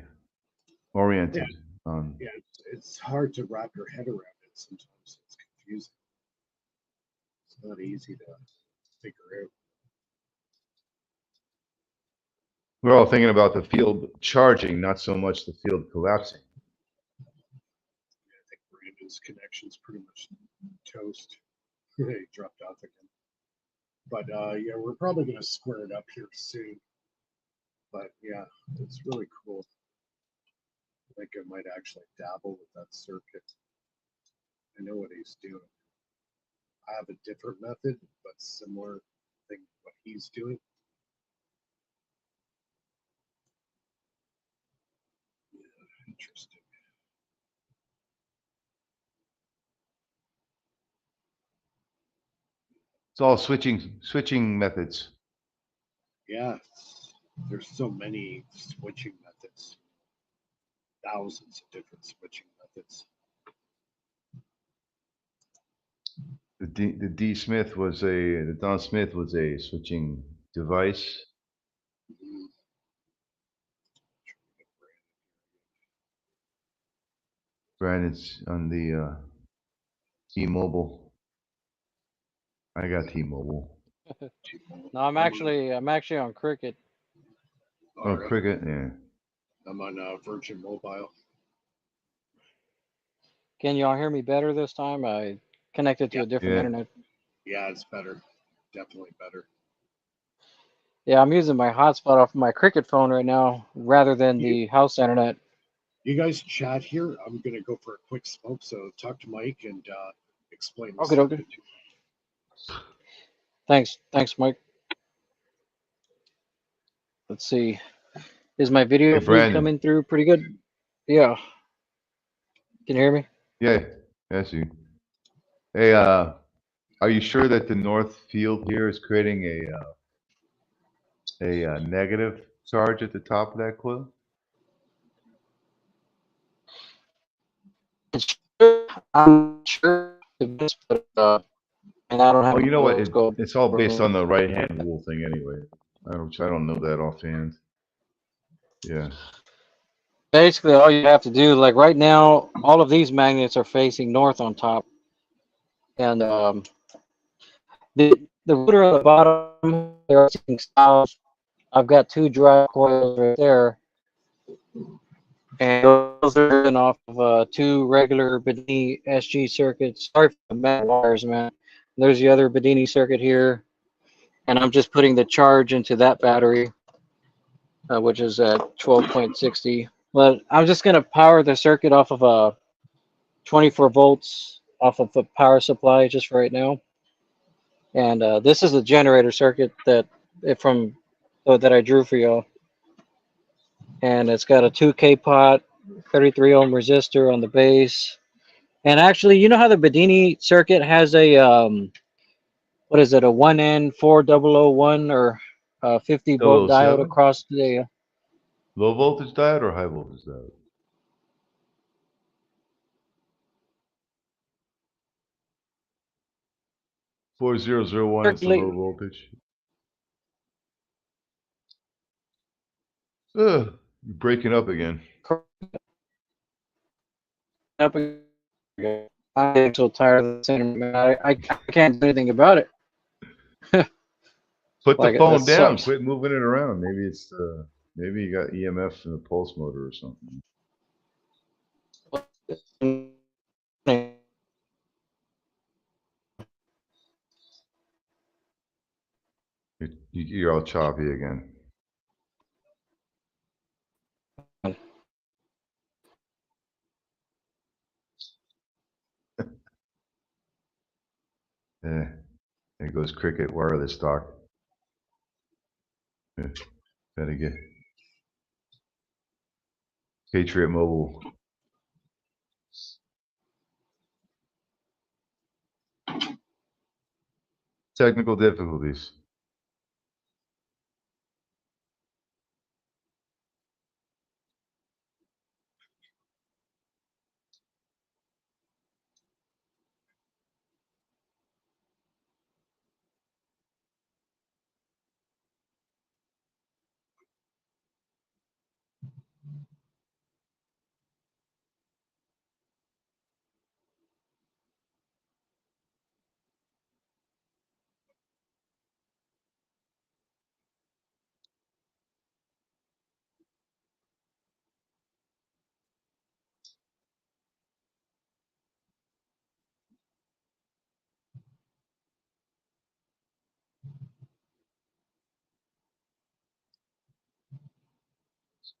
oriented on.
Yeah, it's hard to wrap your head around it sometimes. It's confusing. It's not easy to figure out.
We're all thinking about the field charging, not so much the field collapsing.
I think Brandon's connection's pretty much toast. He dropped off again. But yeah, we're probably going to square it up here soon. But yeah, it's really cool. I think I might actually dabble with that circuit. I know what he's doing. I have a different method, but similar thing to what he's doing. Yeah, interesting.
It's all switching methods.
Yeah, there's so many switching methods, thousands of different switching methods.
The Don Smith was a switching device.
Mhm.
Brandon's on the T-Mobile. I got T-Mobile.
No, I'm actually on Cricket.
Oh,
All right.
Cricket, yeah.
I'm on Virgin Mobile.
Can y'all hear me better this time? I connected to
Yeah,
a different
Yeah.
internet.
yeah, it's better. Definitely better.
Yeah, I'm using my hotspot off my Cricket phone right now rather than
You,
the house internet.
you guys chat here. I'm gonna go for a quick smoke. So talk to Mike and explain the
Okay, okay.
circuit.
Thanks, Mike. Let's see. Is my video
Hey,
feed
Brandon.
coming through pretty good? Yeah. Can you hear me?
Yeah, I see. Hey, are you sure that the north field here is creating a negative charge at the top of that coil?
I'm sure, but and I don't have
Oh,
any
you know what?
rose gold.
It's all based on the right-hand rule thing anyway. I don't know that offhand. Yeah.
Basically, all you have to do, like right now, all of these magnets are facing north on top, and the rotor on the bottom they're facing south. I've got two dry coils right there, and those are driven off of two regular Bedini SG circuits. Sorry for the metal wires, man. There's the other Bedini circuit here, and I'm just putting the charge into that battery, which is at 12.60. But I'm just gonna power the circuit off of a 24 volts off of the power supply just right now. And this is the generator circuit that that I drew for y'all. And it's got a 2K pot, 33 ohm resistor on the base. And actually, you know how the Bedini circuit has a what is it, a 1N4001 or 50-volt diode
007?
across the
Low voltage diode or high voltage diode? 4001 is the low voltage. You're breaking up again.
Up again. I'm so tired of this internet. I can't do anything about it.
Put the
Like,
phone
this
down.
sucks.
Quit moving it around. Maybe it's maybe you got EMF in the pulse motor or something. You're all choppy again. Yeah, there goes Cricket Wireless Dock. Yeah, gotta get Patriot Mobile. Technical difficulties.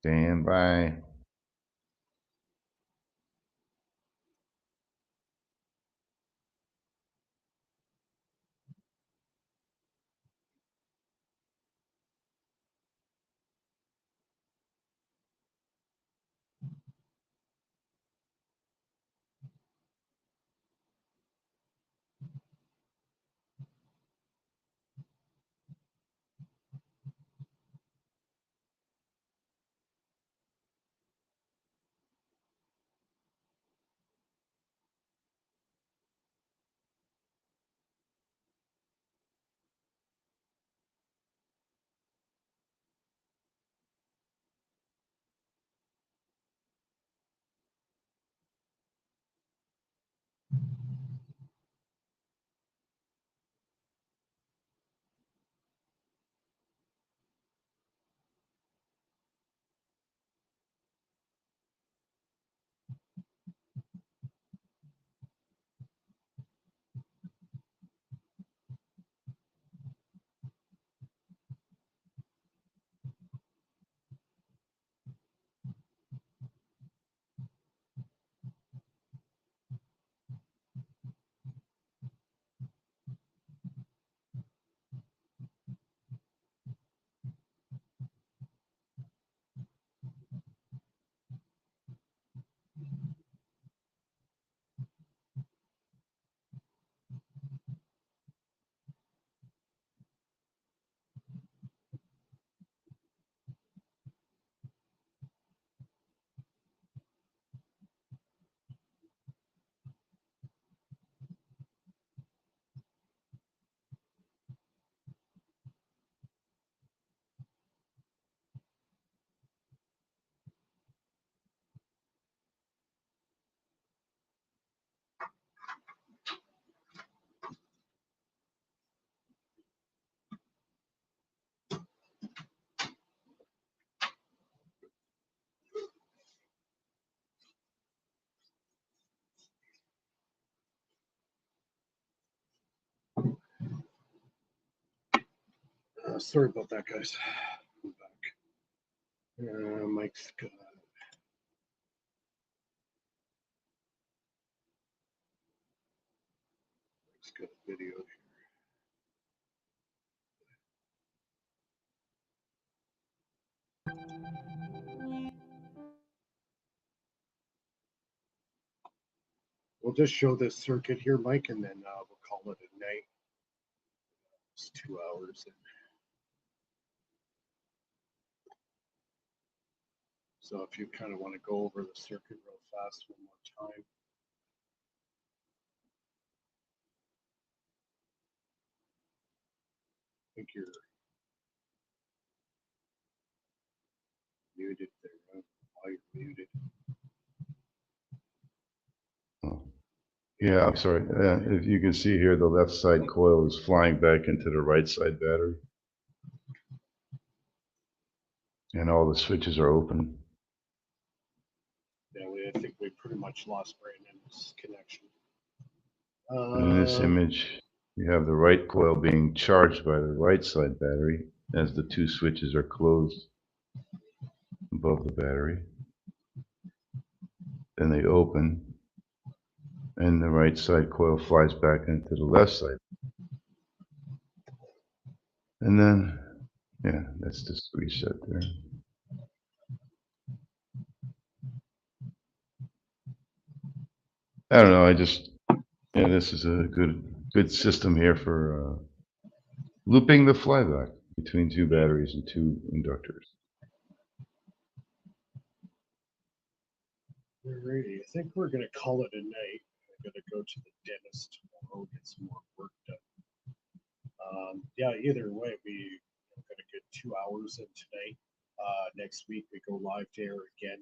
Stand by.
Sorry about that, guys. I'm back. Mike's got. Mike's got a video here. We'll just show this circuit here, Mike, and then we'll call it a night. It's 2 hours. So if you kind of want to go over the circuit real fast one more time. I think you're muted there. While you're muted.
Oh. Yeah, I'm sorry. If you can see here, the left side coil is flying back into the right side battery. And all the switches are open.
Yeah, I think we pretty much lost Brandon's connection.
In this image, you have the right coil being charged by the right side battery as the two switches are closed above the battery. Then they open, and the right side coil flies back into the left side. And then, yeah, that's just reset there. I don't know, yeah, this is a good system here for looping the flyback between two batteries and two inductors.
Alrighty, I think we're gonna call it a night. I'm gonna go to the dentist tomorrow, get some more work done. Yeah, either way, we're gonna get 2 hours in tonight. Next week we go live there again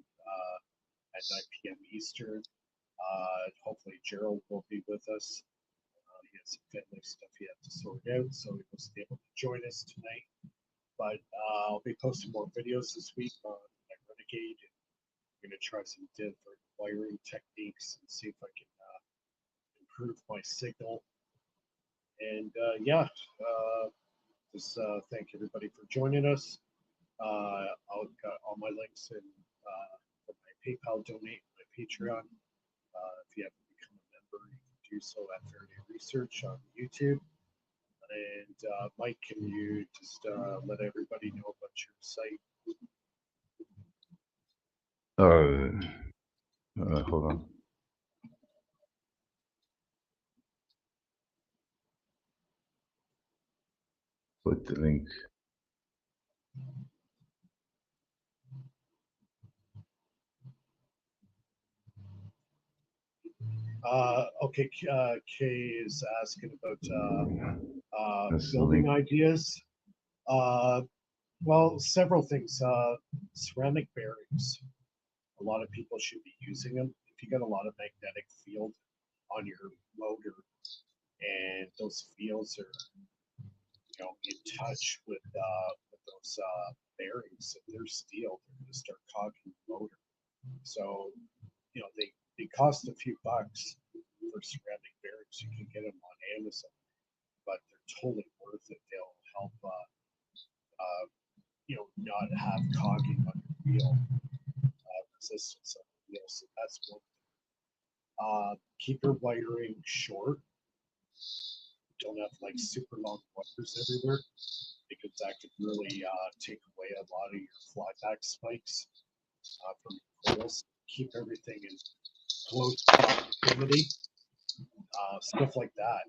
at 9 p.m. Eastern. Hopefully Gerald will be with us. He has some family stuff he had to sort out, so he wasn't able to join us tonight. But I'll be posting more videos this week on Renegade. I'm going to try some different wiring techniques and see if I can improve my signal. And yeah, just thank everybody for joining us. I'll got all my links in for my PayPal donate, my Patreon. If you haven't become a member, you can do so at Faraday Research on YouTube. And Mike, can you just let everybody know about your site?
Hold on. Put the link.
Okay, Kay is asking about
That's the
building
link.
ideas. Well, several things. Ceramic bearings. A lot of people should be using them. If you got a lot of magnetic field on your motor, and those fields are, in touch with those bearings, if they're steel, they're going to start cogging the motor. So, they cost a few bucks for ceramic bearings. You can get them on Amazon, but they're totally worth it. They'll help, not have cogging on your wheel, resistance on the wheel. So that's one. Keep your wiring short. Don't have like super long wires everywhere, because that could really take away a lot of your flyback spikes from your coils. Keep everything in close proximity, stuff like that.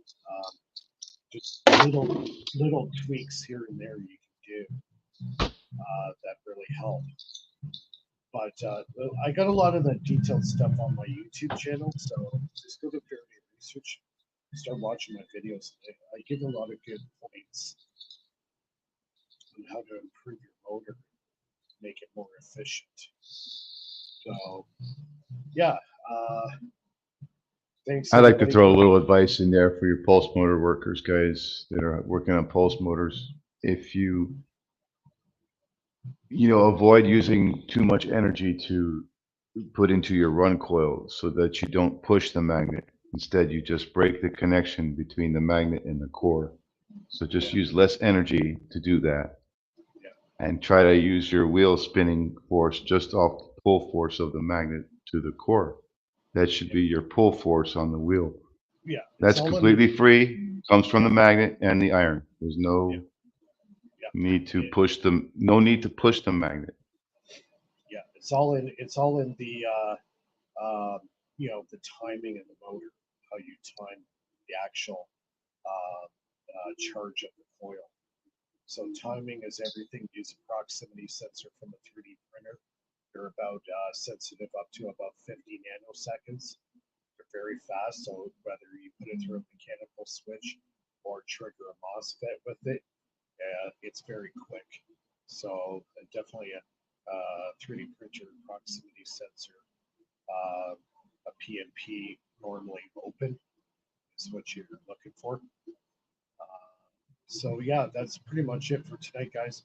Just little tweaks here and there you can do that really help. But I got a lot of the detailed stuff on my YouTube channel, so just go to Faraday Research, start watching my videos. I give a lot of good points on how to improve your motor, make it more efficient. So, yeah. Thanks.
I'd like to
everybody.
throw a little advice in there for your pulse motor workers, guys that are working on pulse motors. If you avoid using too much energy to put into your run coil so that you don't push the magnet. Instead, you just break the connection between the magnet and the core. So just use less energy to do that. And try to use your wheel spinning force just off the pull force of the magnet to the core. That should be your pull force on the wheel.
Yeah.
That's completely free, comes from the magnet and the iron. There's no need to push them, no need to push the magnet.
Yeah, it's all in the the timing of the motor, how you time the actual charge of the coil. So timing is everything. Use a proximity sensor from a 3D printer. They're about sensitive up to about 50 nanoseconds. They're very fast, so whether you put it through a mechanical switch or trigger a MOSFET with it, it's very quick. So definitely 3D printer proximity sensor, a PNP normally open is what you're looking for. So yeah, that's pretty much it for tonight, guys.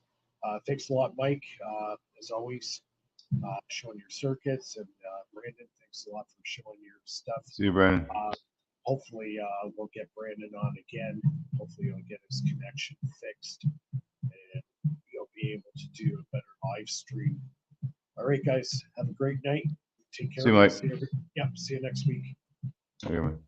Thanks a lot, Mike. As always, showing your circuits, and Brandon, thanks a lot for showing your stuff.
See you, Brandon.
Hopefully, we'll get Brandon on again. Hopefully, he'll get his connection fixed, and you'll be able to do a better live stream. All right, guys, have a great night. Take care.
See you, Mike.
See you next week.
Okay, man.